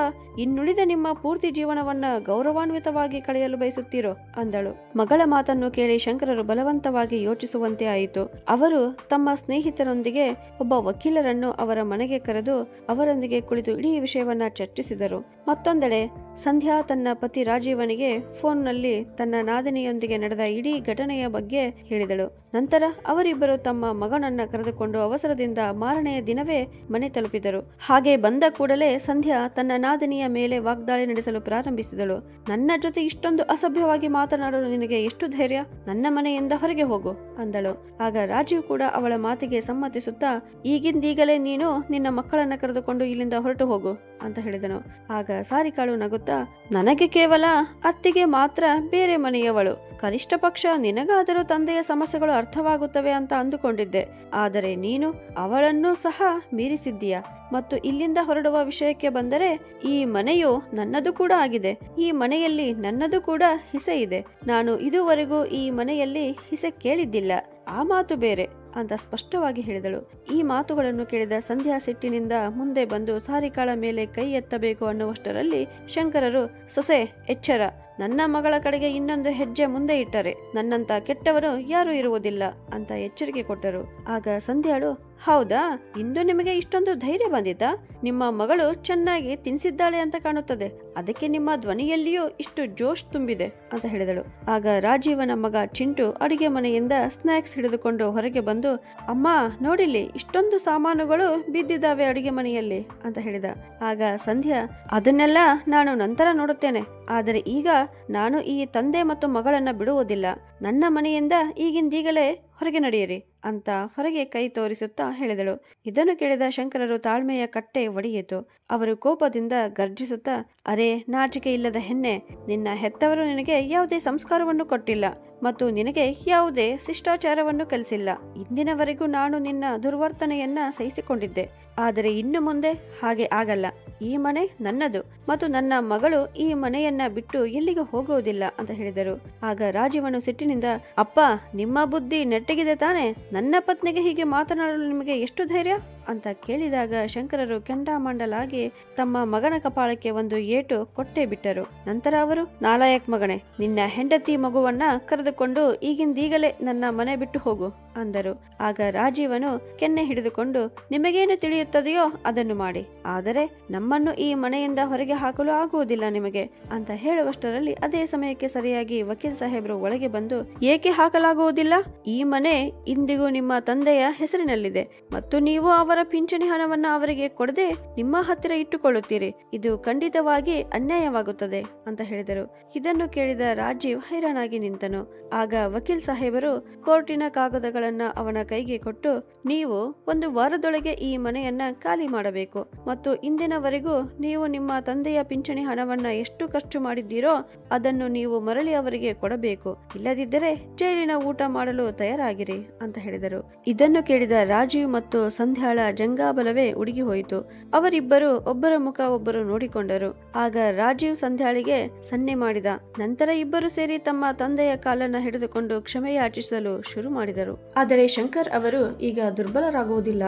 ಇನ್ನುಳಿದ ನಿಮ್ಮ ಪೂರ್ತಿ ಜೀವನವನ್ನ ಗೌರವಾನ್ವಿತವಾಗಿ ಕಳೆಯಲು ಬಯಸುತ್ತೀರೋ ಅಂದಳು. ಮಗಳ ಮಾತನ್ನು ಕೇಳಿ ಶಂಕರರು ಬಲವಂತವಾಗಿ ಯೋಚಿಸುವಂತೆ ಆಯಿತು. ಅವರು ತಮ್ಮ ಸ್ನೇಹಿತರೊಂದಿಗೆ ಒಬ್ಬ ವಕೀಲರನ್ನು ಅವರ ಮನೆಗೆ ಕರೆದು ಅವರೊಂದಿಗೆ ಕುಳಿತು ಇಡೀ ವಿಷಯವನ್ನ ಚರ್ಚಿಸಿದರು. ಮತ್ತೊಂದೆಡೆ ಸಂಧ್ಯಾ ತನ್ನ ಪತಿ ರಾಜೀವನಿಗೆ ಫೋನ್ನಲ್ಲಿ ತನ್ನ ನಾದಿನಿಯೊಂದಿಗೆ ನಡೆದ ಇಡೀ ಘಟನೆಯ ಬಗ್ಗೆ ಹೇಳಿದಳು. ನಂತರ ಅವರಿಬ್ಬರು ತಮ್ಮ ಮಗನನ್ನ ಕರೆದುಕೊಂಡು ಅವಸರದಿಂದ ಮಾರನೆಯ ದಿನವೇ ಮನೆ ತಲುಪಿದರು. ಹಾಗೆ ಬಂದ ಕೂಡಲೇ ಸಂಧ್ಯಾ ತನ್ನ ನಾದಿನಿಯ ಮೇಲೆ ವಾಗ್ದಾಳಿ ನಡೆಸಲು ಪ್ರಾರಂಭಿಸಿದಳು. ನನ್ನ ಜೊತೆ ಇಷ್ಟೊಂದು ಅಸಭ್ಯವಾಗಿ ಮಾತನಾಡಲು ನಿನಗೆ ಎಷ್ಟು ಧೈರ್ಯ? ನನ್ನ ಮನೆಯಿಂದ ಹೊರಗೆ ಹೋಗು ಅಂದಳು. ಆಗ ರಾಜೀವ್ ಕೂಡ ಅವಳ ಮಾತಿಗೆ ಸಮ್ಮತಿಸುತ್ತಾ, ಈಗಿಂದೀಗಲೇ ನೀನು ನಿನ್ನ ಮಕ್ಕಳನ್ನ ಕರೆದುಕೊಂಡು ಇಲ್ಲಿಂದ ಹೊರಟು ಹೋಗು ಅಂತ ಹೇಳಿದನು. ಆಗ ಸಾರಿಕಾಳು ನಗುತ್ತಾ, ನನಗೆ ಕೇವಲ ಅತ್ತಿಗೆ ಮಾತ್ರ ಬೇರೆ ಮನೆಯವಳು, ಕನಿಷ್ಠ ಪಕ್ಷ ನಿನಗಾದರೂ ತಂದೆಯ ಸಮಸ್ಯೆಗಳು ಅರ್ಥವಾಗುತ್ತವೆ ಅಂತ ಅಂದುಕೊಂಡಿದ್ದೆ. ಆದರೆ ನೀನು ಅವಳನ್ನೂ ಸಹ ಮೀರಿಸಿದ್ದೀಯ. ಮತ್ತು ಇಲ್ಲಿಂದ ಹೊರಡುವ ವಿಷಯಕ್ಕೆ ಬಂದರೆ, ಈ ಮನೆಯು ನನ್ನದು ಕೂಡ ಆಗಿದೆ. ಈ ಮನೆಯಲ್ಲಿ ನನ್ನದು ಕೂಡ ಹಿಸೆ ಇದೆ. ನಾನು ಇದುವರೆಗೂ ಈ ಮನೆಯಲ್ಲಿ ಹಿಸೆ ಕೇಳಿದ್ದಿಲ್ಲ. ಆ ಮಾತು ಬೇರೆ ಅಂತ ಸ್ಪಷ್ಟವಾಗಿ ಹೇಳಿದಳು. ಈ ಮಾತುಗಳನ್ನು ಕೇಳಿದ ಸಂಧ್ಯಾ ಸಿಟ್ಟಿನಿಂದ ಮುಂದೆ ಬಂದು ಸಾರಿಕಾಳ ಮೇಲೆ ಕೈ ಎತ್ತಬೇಕು ಅನ್ನುವಷ್ಟರಲ್ಲಿ ಶಂಕರರು, ಸೊಸೆ ಎಚ್ಚರ, ನನ್ನ ಮಗಳ ಕಡೆಗೆ ಇನ್ನೊಂದು ಹೆಜ್ಜೆ ಮುಂದೆ ಇಟ್ಟರೆ ನನ್ನಂತ ಕೆಟ್ಟವರು ಯಾರೂ ಇರುವುದಿಲ್ಲ ಅಂತ ಎಚ್ಚರಿಕೆ ಕೊಟ್ಟರು. ಆಗ ಸಂಧ್ಯಾಳು, ಹೌದಾ, ಇಂದು ನಿಮಗೆ ಇಷ್ಟೊಂದು ಧೈರ್ಯ ಬಂದಿತಾ? ನಿಮ್ಮ ಮಗಳು ಚೆನ್ನಾಗಿ ತಿನ್ಸಿದ್ದಾಳೆ ಅಂತ ಕಾಣುತ್ತದೆ, ಅದಕ್ಕೆ ನಿಮ್ಮ ಧ್ವನಿಯಲ್ಲಿಯೂ ಇಷ್ಟು ಜೋಶ್ ತುಂಬಿದೆ ಅಂತ ಹೇಳಿದಳು. ಆಗ ರಾಜೀವನ ಮಗ ಚಿಂಟು ಅಡಿಗೆ ಮನೆಯಿಂದ ಸ್ನಾಕ್ಸ್ ಹಿಡಿದುಕೊಂಡು ಹೊರಗೆ ಬಂದು, ಅಮ್ಮ ನೋಡಿಲಿ, ಇಷ್ಟೊಂದು ಸಾಮಾನುಗಳು ಬಿದ್ದಿದ್ದಾವೆ ಅಡಿಗೆ ಮನೆಯಲ್ಲಿ ಅಂತ ಹೇಳಿದ. ಆಗ ಸಂಧ್ಯಾ, ಅದನ್ನೆಲ್ಲ ನಾನು ನಂತರ ನೋಡುತ್ತೇನೆ, ಆದರೆ ಈಗ ನಾನು ಈ ತಂದೆ ಮತ್ತು ಮಗಳನ್ನ ಬಿಡುವುದಿಲ್ಲ. ನನ್ನ ಮನೆಯಿಂದ ಈಗಿಂದೀಗಲೇ ಹೊರಗೆ ನಡೆಯಿರಿ ಅಂತ ಹೊರಗೆ ಕೈ ತೋರಿಸುತ್ತಾ ಹೇಳಿದಳು. ಇದನ್ನು ಕೇಳಿದ ಶಂಕರರು ತಾಳ್ಮೆಯ ಕಟ್ಟೆ ಒಡೆಯಿತು. ಅವರು ಕೋಪದಿಂದ ಗರ್ಜಿಸುತ್ತಾ, ಅರೆ ನಾಚಿಕೆ ಇಲ್ಲದ ಹೆಣ್ಣೆ, ನಿನ್ನ ಹೆತ್ತವರು ನಿನಗೆ ಯಾವುದೇ ಸಂಸ್ಕಾರವನ್ನು ಕೊಟ್ಟಿಲ್ಲ ಮತ್ತು ನಿನಗೆ ಯಾವುದೇ ಶಿಷ್ಟಾಚಾರವನ್ನು ಕಲಿಸಿಲ್ಲ. ಇಂದಿನವರೆಗೂ ನಾನು ನಿನ್ನ ದುರ್ವರ್ತನೆಯನ್ನ ಸಹಿಸಿಕೊಂಡಿದ್ದೆ, ಆದರೆ ಇನ್ನು ಮುಂದೆ ಹಾಗೆ ಆಗಲ್ಲ. ಈ ಮನೆ ನನ್ನದು ಮತ್ತು ನನ್ನ ಮಗಳು ಈ ಮನೆಯನ್ನ ಬಿಟ್ಟು ಎಲ್ಲಿಗೂ ಹೋಗುವುದಿಲ್ಲ ಅಂತ ಹೇಳಿದರು. ಆಗ ರಾಜೀವನು ಸಿಟ್ಟಿನಿಂದ, ಅಪ್ಪ, ನಿಮ್ಮ ಬುದ್ಧಿ ನೆಟ್ಟಗಿದೆ ತಾನೆ? ನನ್ನ ಪತ್ನಿಗೆ ಹೀಗೆ ಮಾತನಾಡಲು ನಿಮಗೆ ಎಷ್ಟು ಧೈರ್ಯ ಅಂತ ಕೇಳಿದಾಗ ಶಂಕರರು ಕೆಂಡಾಮಂಡಲಾಗಿ ತಮ್ಮ ಮಗನ ಕಪಾಳಕ್ಕೆ ಒಂದು ಏಟು ಕೊಟ್ಟೇ ಬಿಟ್ಟರು. ನಂತರ ಅವರು, ನಾಲಾಯಕ್ ಮಗನೇ, ನಿನ್ನ ಹೆಂಡತಿ ಮಗುವನ್ನ ಕರೆದುಕೊಂಡು ಈಗಿಂದೀಗಲೇ ನನ್ನ ಮನೆ ಬಿಟ್ಟು ಹೋಗು ಅಂದರು. ಆಗ ರಾಜೀವನು ಕೆನ್ನೆ ಹಿಡಿದುಕೊಂಡು, ನಿಮಗೇನು ತಿಳಿಯುತ್ತದೆಯೋ ಅದನ್ನು ಮಾಡಿ, ಆದರೆ ನಮ್ಮನ್ನು ಈ ಮನೆಯಿಂದ ಹೊರಗೆ ಹಾಕಲು ಆಗುವುದಿಲ್ಲ ನಿಮಗೆ ಅಂತ ಹೇಳುವಷ್ಟರಲ್ಲಿ ಅದೇ ಸಮಯಕ್ಕೆ ಸರಿಯಾಗಿ ವಕೀಲ್ ಸಾಹೇಬರು ಒಳಗೆ ಬಂದು, ಏಕೆ ಹಾಕಲಾಗುವುದಿಲ್ಲ? ಈ ಮನೆ ಇಂದಿಗೂ ನಿಮ್ಮ ತಂದೆಯ ಹೆಸರಿನಲ್ಲಿದೆ ಮತ್ತು ನೀವು ಅವರ ಪಿಂಚಣಿ ಹಣವನ್ನ ಅವರಿಗೆ ಕೊಡದೆ ನಿಮ್ಮ ಹತ್ತಿರ ಇಟ್ಟುಕೊಳ್ಳುತ್ತೀರಿ. ಇದು ಖಂಡಿತವಾಗಿ ಅನ್ಯಾಯವಾಗುತ್ತದೆ ಅಂತ ಹೇಳಿದರು. ಇದನ್ನು ಕೇಳಿದ ರಾಜೀವ್ ಹೈರಾಣಾಗಿ ನಿಂತನು. ಆಗ ವಕೀಲ್ ಸಾಹೇಬರು ಕೋರ್ಟಿನ ಕಾಗದಗಳನ್ನ ಅವನ ಕೈಗೆ ಕೊಟ್ಟು, ನೀವು 1 ವಾರದೊಳಗೆ ಈ ಮನೆಯನ್ನ ಖಾಲಿ ಮಾಡಬೇಕು ಮತ್ತು ಇಂದಿನವರೆಗೂ ನೀವು ನಿಮ್ಮ ತಂದೆಯ ಪಿಂಚಣಿ ಹಣವನ್ನ ಎಷ್ಟು ಖರ್ಚು ಮಾಡಿದ್ದೀರೋ ಅದನ್ನು ನೀವು ಮರಳಿ ಅವರಿಗೆ ಕೊಡಬೇಕು, ಇಲ್ಲದಿದ್ದರೆ ಜೈಲಿನ ಊಟ ಮಾಡಲು ತಯಾರಾಗಿರಿ ಅಂತ ಹೇಳಿದರು. ಇದನ್ನು ಕೇಳಿದ ರಾಜೀವ್ ಮತ್ತು ಸಂಧ್ಯಾಳ ಜಂಗಾಬಲವೇ ಉಡುಗಿ ಹೋಯಿತು. ಅವರಿಬ್ಬರು ಒಬ್ಬರ ಮುಖ ಒಬ್ಬರು ನೋಡಿಕೊಂಡರು. ಆಗ ರಾಜೀವ್ ಸಂಧ್ಯಾಳಿಗೆ ಸನ್ನೆ ಮಾಡಿದ. ನಂತರ ಇಬ್ಬರು ಸೇರಿ ತಮ್ಮ ತಂದೆಯ ಕಾಲನ್ನ ಹಿಡಿದುಕೊಂಡು ಕ್ಷಮೆ ಯಾಚಿಸಲು ಶುರು ಮಾಡಿದರು. ಆದರೆ ಶಂಕರ್ ಅವರು ಈಗ ದುರ್ಬಲರಾಗುವುದಿಲ್ಲ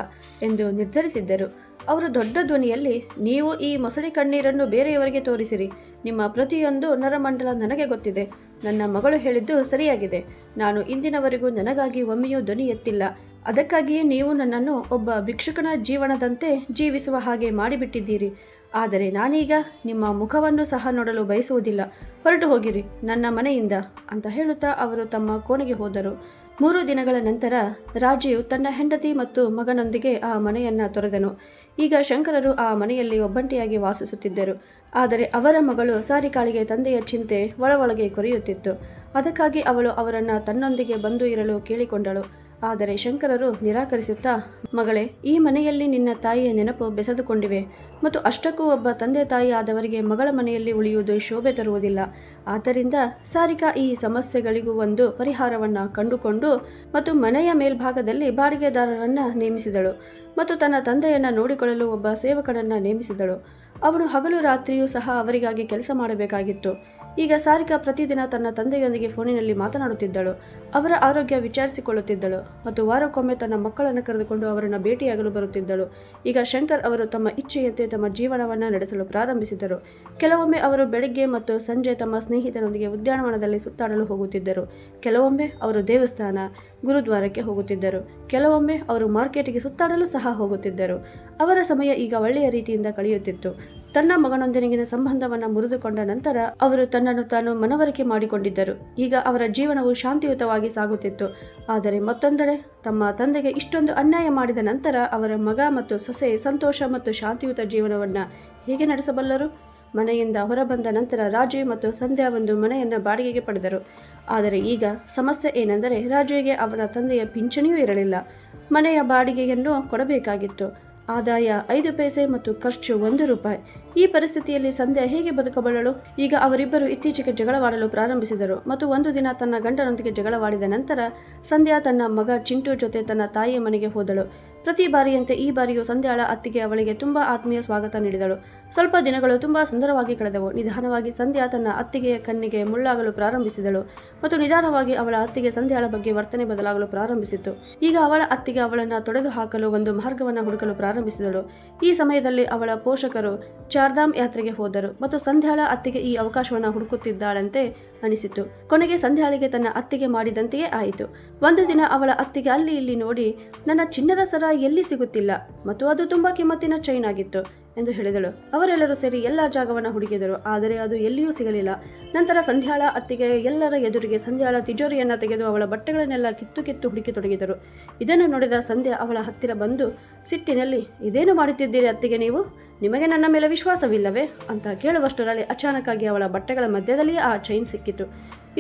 ಎಂದು ನಿರ್ಧರಿಸಿದ್ದರು. ಅವರು ದೊಡ್ಡ ಧ್ವನಿಯಲ್ಲಿ, ನೀವು ಈ ಮೊಸಳಿ ಕಣ್ಣೀರನ್ನು ಬೇರೆಯವರಿಗೆ ತೋರಿಸಿರಿ. ನಿಮ್ಮ ಪ್ರತಿಯೊಂದು ನರಮಂಡಲ ನನಗೆ ಗೊತ್ತಿದೆ. ನನ್ನ ಮಗಳು ಹೇಳಿದ್ದು ಸರಿಯಾಗಿದೆ. ನಾನು ಇಂದಿನವರೆಗೂ ನನಗಾಗಿ ಒಮ್ಮೆಯೂ ಧ್ವನಿ ಎತ್ತಿಲ್ಲ. ಅದಕ್ಕಾಗಿಯೇ ನೀವು ನನ್ನನ್ನು ಒಬ್ಬ ಭಿಕ್ಷುಕನ ಜೀವನದಂತೆ ಜೀವಿಸುವ ಹಾಗೆ ಮಾಡಿಬಿಟ್ಟಿದ್ದೀರಿ. ಆದರೆ ನಾನೀಗ ನಿಮ್ಮ ಮುಖವನ್ನು ಸಹ ನೋಡಲು ಬಯಸುವುದಿಲ್ಲ. ಹೊರಟು ಹೋಗಿರಿ ನನ್ನ ಮನೆಯಿಂದ ಅಂತ ಹೇಳುತ್ತಾ ಅವರು ತಮ್ಮ ಕೋಣೆಗೆ ಹೋದರು. 3 ದಿನಗಳ ನಂತರ ರಾಜೀವ್ ತನ್ನ ಹೆಂಡತಿ ಮತ್ತು ಮಗನೊಂದಿಗೆ ಆ ಮನೆಯನ್ನ ತೊರೆದನು. ಈಗ ಶಂಕರರು ಆ ಮನೆಯಲ್ಲಿ ಒಬ್ಬಂಟಿಯಾಗಿ ವಾಸಿಸುತ್ತಿದ್ದರು. ಆದರೆ ಅವರ ಮಗಳು ಸಾರಿಕಾಳಿಗೆ ತಂದೆಯ ಚಿಂತೆ ಒಳಗೆ ಕೊರೆಯುತ್ತಿತ್ತು. ಅದಕ್ಕಾಗಿ ಅವಳು ಅವರನ್ನ ತನ್ನೊಂದಿಗೆ ಬಂದು ಇರಲು ಕೇಳಿಕೊಂಡಳು. ಆದರೆ ಶಂಕರರು ನಿರಾಕರಿಸುತ್ತಾ, ಮಗಳೇ, ಈ ಮನೆಯಲ್ಲಿ ನಿನ್ನ ತಾಯಿಯ ನೆನಪು ಬೆಸೆದುಕೊಂಡಿವೆ ಮತ್ತು ಅಷ್ಟಕ್ಕೂ ಒಬ್ಬ ತಂದೆ ತಾಯಿ ಆದವರಿಗೆ ಮಗಳ ಮನೆಯಲ್ಲಿ ಉಳಿಯುವುದು ಶೋಭೆ ತರುವುದಿಲ್ಲ. ಆದ್ದರಿಂದ ಸಾರಿಕಾ ಈ ಸಮಸ್ಯೆಗಳಿಗೂ ಒಂದು ಪರಿಹಾರವನ್ನ ಕಂಡುಕೊಂಡು ಮತ್ತು ಮನೆಯ ಮೇಲ್ಭಾಗದಲ್ಲಿ ಬಾಡಿಗೆದಾರರನ್ನ ನೇಮಿಸಿದಳು ಮತ್ತು ತನ್ನ ತಂದೆಯನ್ನ ನೋಡಿಕೊಳ್ಳಲು ಒಬ್ಬ ಸೇವಕನನ್ನ ನೇಮಿಸಿದಳು. ಅವನು ಹಗಲು ರಾತ್ರಿಯೂ ಸಹ ಅವರಿಗಾಗಿ ಕೆಲಸ ಮಾಡಬೇಕಾಗಿತ್ತು. ಈಗ ಸಾರಿಕಾ ಪ್ರತಿದಿನ ತನ್ನ ತಂದೆಯೊಂದಿಗೆ ಫೋನಿನಲ್ಲಿ ಮಾತನಾಡುತ್ತಿದ್ದಳು. ಅವರ ಆರೋಗ್ಯ ವಿಚಾರಿಸಿಕೊಳ್ಳುತ್ತಿದ್ದಳು ಮತ್ತು ವಾರಕ್ಕೊಮ್ಮೆ ತನ್ನ ಮಕ್ಕಳನ್ನು ಕರೆದುಕೊಂಡು ಅವರನ್ನು ಭೇಟಿಯಾಗಲು ಬರುತ್ತಿದ್ದಳು. ಈಗ ಶಂಕರ್ ಅವರು ತಮ್ಮ ಇಚ್ಛೆಯಂತೆ ತಮ್ಮ ಜೀವನವನ್ನು ನಡೆಸಲು ಪ್ರಾರಂಭಿಸಿದರು. ಕೆಲವೊಮ್ಮೆ ಅವರು ಬೆಳಗ್ಗೆ ಮತ್ತು ಸಂಜೆ ತಮ್ಮ ಸ್ನೇಹಿತರೊಂದಿಗೆ ಉದ್ಯಾನವನದಲ್ಲಿ ಸುತ್ತಾಡಲು ಹೋಗುತ್ತಿದ್ದರು. ಕೆಲವೊಮ್ಮೆ ಅವರು ದೇವಸ್ಥಾನ, ಗುರುದ್ವಾರಕ್ಕೆ ಹೋಗುತ್ತಿದ್ದರು. ಕೆಲವೊಮ್ಮೆ ಅವರು ಮಾರ್ಕೆಟ್ಗೆ ಸುತ್ತಾಡಲು ಸಹ ಹೋಗುತ್ತಿದ್ದರು. ಅವರ ಸಮಯ ಈಗ ಒಳ್ಳೆಯ ರೀತಿಯಿಂದ ಕಳೆಯುತ್ತಿತ್ತು. ತನ್ನ ಮಗನೊಂದಿಗಿನ ಸಂಬಂಧವನ್ನು ಮುರಿದುಕೊಂಡ ನಂತರ ಅವರು ತನ್ನನ್ನು ತಾನು ಮನವರಿಕೆ ಮಾಡಿಕೊಂಡಿದ್ದರು. ಈಗ ಅವರ ಜೀವನವು ಶಾಂತಿಯುತವಾಗಿ ಸಾಗುತ್ತಿತ್ತು. ಆದರೆ ಮತ್ತೊಂದೆಡೆ ತಮ್ಮ ತಂದೆಗೆ ಇಷ್ಟೊಂದು ಅನ್ಯಾಯ ಮಾಡಿದ ನಂತರ ಅವರ ಮಗ ಮತ್ತು ಸೊಸೆ ಸಂತೋಷ ಮತ್ತು ಶಾಂತಿಯುತ ಜೀವನವನ್ನು ಹೇಗೆ ನಡೆಸಬಲ್ಲರು? ಮನೆಯಿಂದ ಹೊರಬಂದ ನಂತರ ರಾಜೀವ್ ಮತ್ತು ಸಂಧ್ಯಾ ಒಂದು ಮನೆಯನ್ನು ಬಾಡಿಗೆಗೆ ಪಡೆದರು. ಆದರೆ ಈಗ ಸಮಸ್ಯೆ ಏನೆಂದರೆ ರಾಜುವಿಗೆ ಅವನ ತಂದೆಯ ಪಿಂಚಣಿಯೂ ಇರಲಿಲ್ಲ. ಮನೆಯ ಬಾಡಿಗೆಯನ್ನು ಕೊಡಬೇಕಾಗಿತ್ತು. ಆದಾಯ 5 ಪೈಸೆ ಮತ್ತು ಖರ್ಚು 1 ರೂಪಾಯಿ. ಈ ಪರಿಸ್ಥಿತಿಯಲ್ಲಿ ಸಂಧ್ಯಾ ಹೇಗೆ ಬದುಕಬಲ್ಲಳು? ಈಗ ಅವರಿಬ್ಬರು ಇತ್ತೀಚೆಗೆ ಜಗಳವಾಡಲು ಪ್ರಾರಂಭಿಸಿದರು ಮತ್ತು ಒಂದು ದಿನ ತನ್ನ ಗಂಡನೊಂದಿಗೆ ಜಗಳವಾಡಿದ ನಂತರ ಸಂಧ್ಯಾ ತನ್ನ ಮಗ ಚಿಂಟು ಜೊತೆ ತನ್ನ ತಾಯಿಯ ಮನೆಗೆ ಹೋದಳು. ಪ್ರತಿ ಬಾರಿಯಂತೆ ಈ ಬಾರಿಯೂ ಸಂಧ್ಯಾಳ ಅತ್ತಿಗೆ ಅವಳಿಗೆ ತುಂಬಾ ಆತ್ಮೀಯ ಸ್ವಾಗತ ನೀಡಿದಳು. ಸ್ವಲ್ಪ ದಿನಗಳು ತುಂಬಾ ಸುಂದರವಾಗಿ ಕಳೆದವು. ನಿಧಾನವಾಗಿ ಸಂಧ್ಯಾ ತನ್ನ ಅತ್ತಿಗೆಯ ಕಣ್ಣಿಗೆ ಮುಳ್ಳಾಗಲು ಪ್ರಾರಂಭಿಸಿದಳು ಮತ್ತು ನಿಧಾನವಾಗಿ ಅವಳ ಅತ್ತಿಗೆ ಸಂಧ್ಯಾಳ ಬಗ್ಗೆ ವರ್ತನೆ ಬದಲಾಗಲು ಪ್ರಾರಂಭಿಸಿತು. ಈಗ ಅವಳ ಅತ್ತಿಗೆ ಅವಳನ್ನು ತೊಡೆದು ಹಾಕಲು ಒಂದು ಮಾರ್ಗವನ್ನು ಹುಡುಕಲು ಪ್ರಾರಂಭಿಸಿದಳು. ಈ ಸಮಯದಲ್ಲಿ ಅವಳ ಪೋಷಕರು ಚಾರ್ಧಾಮ್ ಯಾತ್ರೆಗೆ ಹೋದರು ಮತ್ತು ಸಂಧ್ಯಾಳ ಅತ್ತಿಗೆ ಈ ಅವಕಾಶವನ್ನು ಹುಡುಕುತ್ತಿದ್ದಾಳಂತೆ ಅನಿಸಿತು. ಕೊನೆಗೆ ಸಂಧ್ಯಾಳಿಗೆ ತನ್ನ ಅತ್ತಿಗೆ ಮಾಡಿದಂತೆಯೇ ಆಯಿತು. ಒಂದು ದಿನ ಅವಳ ಅತ್ತಿಗೆ ಅಲ್ಲಿ ಇಲ್ಲಿ ನೋಡಿ, ನನ್ನ ಚಿನ್ನದ ಸರ ಎಲ್ಲಿ ಸಿಗುತ್ತಿಲ್ಲ ಮತ್ತು ಅದು ತುಂಬಾ ಕಿಮ್ಮತ್ತಿನ ಚೈನ್ ಆಗಿತ್ತು ಎಂದು ಹೇಳಿದಳು. ಅವರೆಲ್ಲರೂ ಸೇರಿ ಎಲ್ಲಾ ಜಾಗವನ್ನು ಹುಡುಕಿದರು, ಆದರೆ ಅದು ಎಲ್ಲಿಯೂ ಸಿಗಲಿಲ್ಲ. ನಂತರ ಸಂಧ್ಯಾಳ ಅತ್ತಿಗೆ ಎಲ್ಲರ ಎದುರಿಗೆ ಸಂಧ್ಯಾಳ ತಿಜೋರಿಯನ್ನು ತೆಗೆದು ಅವಳ ಬಟ್ಟೆಗಳನ್ನೆಲ್ಲ ಕಿತ್ತು ಹುಡುಕತೊಡಗಿದರು. ಇದನ್ನು ನೋಡಿದ ಸಂಧ್ಯಾ ಅವಳ ಹತ್ತಿರ ಬಂದು ಸಿಟ್ಟಿನಲ್ಲಿ, ಇದೇನು ಮಾಡುತ್ತಿದ್ದೀರಿ ಅತ್ತಿಗೆ ನೀವು? ನಿಮಗೆ ನನ್ನ ಮೇಲೆ ವಿಶ್ವಾಸವಿಲ್ಲವೇ ಅಂತ ಕೇಳುವಷ್ಟರಲ್ಲಿ ಅಚಾನಕ್ಕಾಗಿ ಅವಳ ಬಟ್ಟೆಗಳ ಮಧ್ಯದಲ್ಲಿಯೇ ಆ ಚೈನ್ ಸಿಕ್ಕಿತು.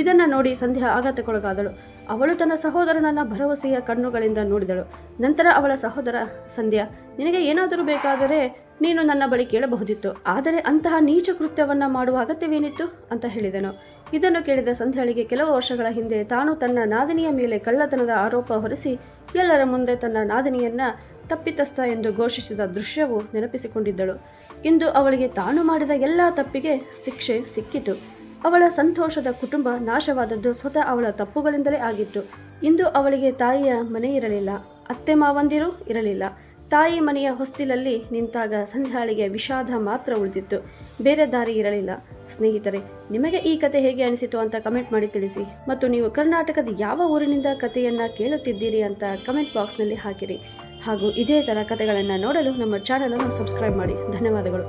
ಇದನ್ನು ನೋಡಿ ಸಂಧ್ಯಾ ಆಘಾತಕ್ಕೊಳಗಾದಳು. ಅವಳು ತನ್ನ ಸಹೋದರನನ್ನ ಭರವಸೆಯ ಕಣ್ಣುಗಳಿಂದ ನೋಡಿದಳು. ನಂತರ ಅವಳ ಸಹೋದರ, ಸಂಧ್ಯಾ, ನಿನಗೆ ಏನಾದರೂ ಬೇಕಾದರೆ ನೀನು ನನ್ನ ಬಳಿ ಕೇಳಬಹುದಿತ್ತು, ಆದರೆ ಅಂತಹ ನೀಚ ಕೃತ್ಯವನ್ನ ಮಾಡುವ ಅಗತ್ಯವೇನಿತ್ತು ಅಂತ ಹೇಳಿದನು. ಇದನ್ನು ಕೇಳಿದ ಸಂಧ್ಯಾಳಿಗೆ ಕೆಲವು ವರ್ಷಗಳ ಹಿಂದೆ ತಾನು ತನ್ನ ನಾದಿನಿಯ ಮೇಲೆ ಕಳ್ಳತನದ ಆರೋಪ ಹೊರಿಸಿ ಎಲ್ಲರ ಮುಂದೆ ತನ್ನ ನಾದಿನಿಯನ್ನ ತಪ್ಪಿತಸ್ಥ ಎಂದು ಘೋಷಿಸಿದ ದೃಶ್ಯವು ನೆನಪಿಸಿಕೊಂಡಿದ್ದಳು. ಇಂದು ಅವಳಿಗೆ ತಾನು ಮಾಡಿದ ಎಲ್ಲಾ ತಪ್ಪಿಗೆ ಶಿಕ್ಷೆ ಸಿಕ್ಕಿತು. ಅವಳ ಸಂತೋಷದ ಕುಟುಂಬ ನಾಶವಾದದ್ದು ಸ್ವತಃ ಅವಳ ತಪ್ಪುಗಳಿಂದಲೇ ಆಗಿತ್ತು. ಇಂದು ಅವಳಿಗೆ ತಾಯಿಯ ಮನೆ ಇರಲಿಲ್ಲ, ಅತ್ತೆ ಮಾವಂದಿರೂ ಇರಲಿಲ್ಲ. ತಾಯಿ ಮನೆಯ ಹೊಸ್ತಿಲಲ್ಲಿ ನಿಂತಾಗ ಸಂಧ್ಯಾಳಿಗೆ ವಿಷಾದ ಮಾತ್ರ ಉಳಿದಿತ್ತು, ಬೇರೆ ದಾರಿ ಇರಲಿಲ್ಲ. ಸ್ನೇಹಿತರೆ, ನಿಮಗೆ ಈ ಕತೆ ಹೇಗೆ ಅನಿಸಿತು ಅಂತ ಕಮೆಂಟ್ ಮಾಡಿ ತಿಳಿಸಿ. ಮತ್ತು ನೀವು ಕರ್ನಾಟಕದ ಯಾವ ಊರಿನಿಂದ ಕಥೆಯನ್ನ ಕೇಳುತ್ತಿದ್ದೀರಿ ಅಂತ ಕಮೆಂಟ್ ಬಾಕ್ಸ್ನಲ್ಲಿ ಹಾಕಿರಿ. ಹಾಗೂ ಇದೇ ಥರ ಕಥೆಗಳನ್ನು ನೋಡಲು ನಮ್ಮ ಚಾನಲನ್ನು ಸಬ್ಸ್ಕ್ರೈಬ್ ಮಾಡಿ. ಧನ್ಯವಾದಗಳು.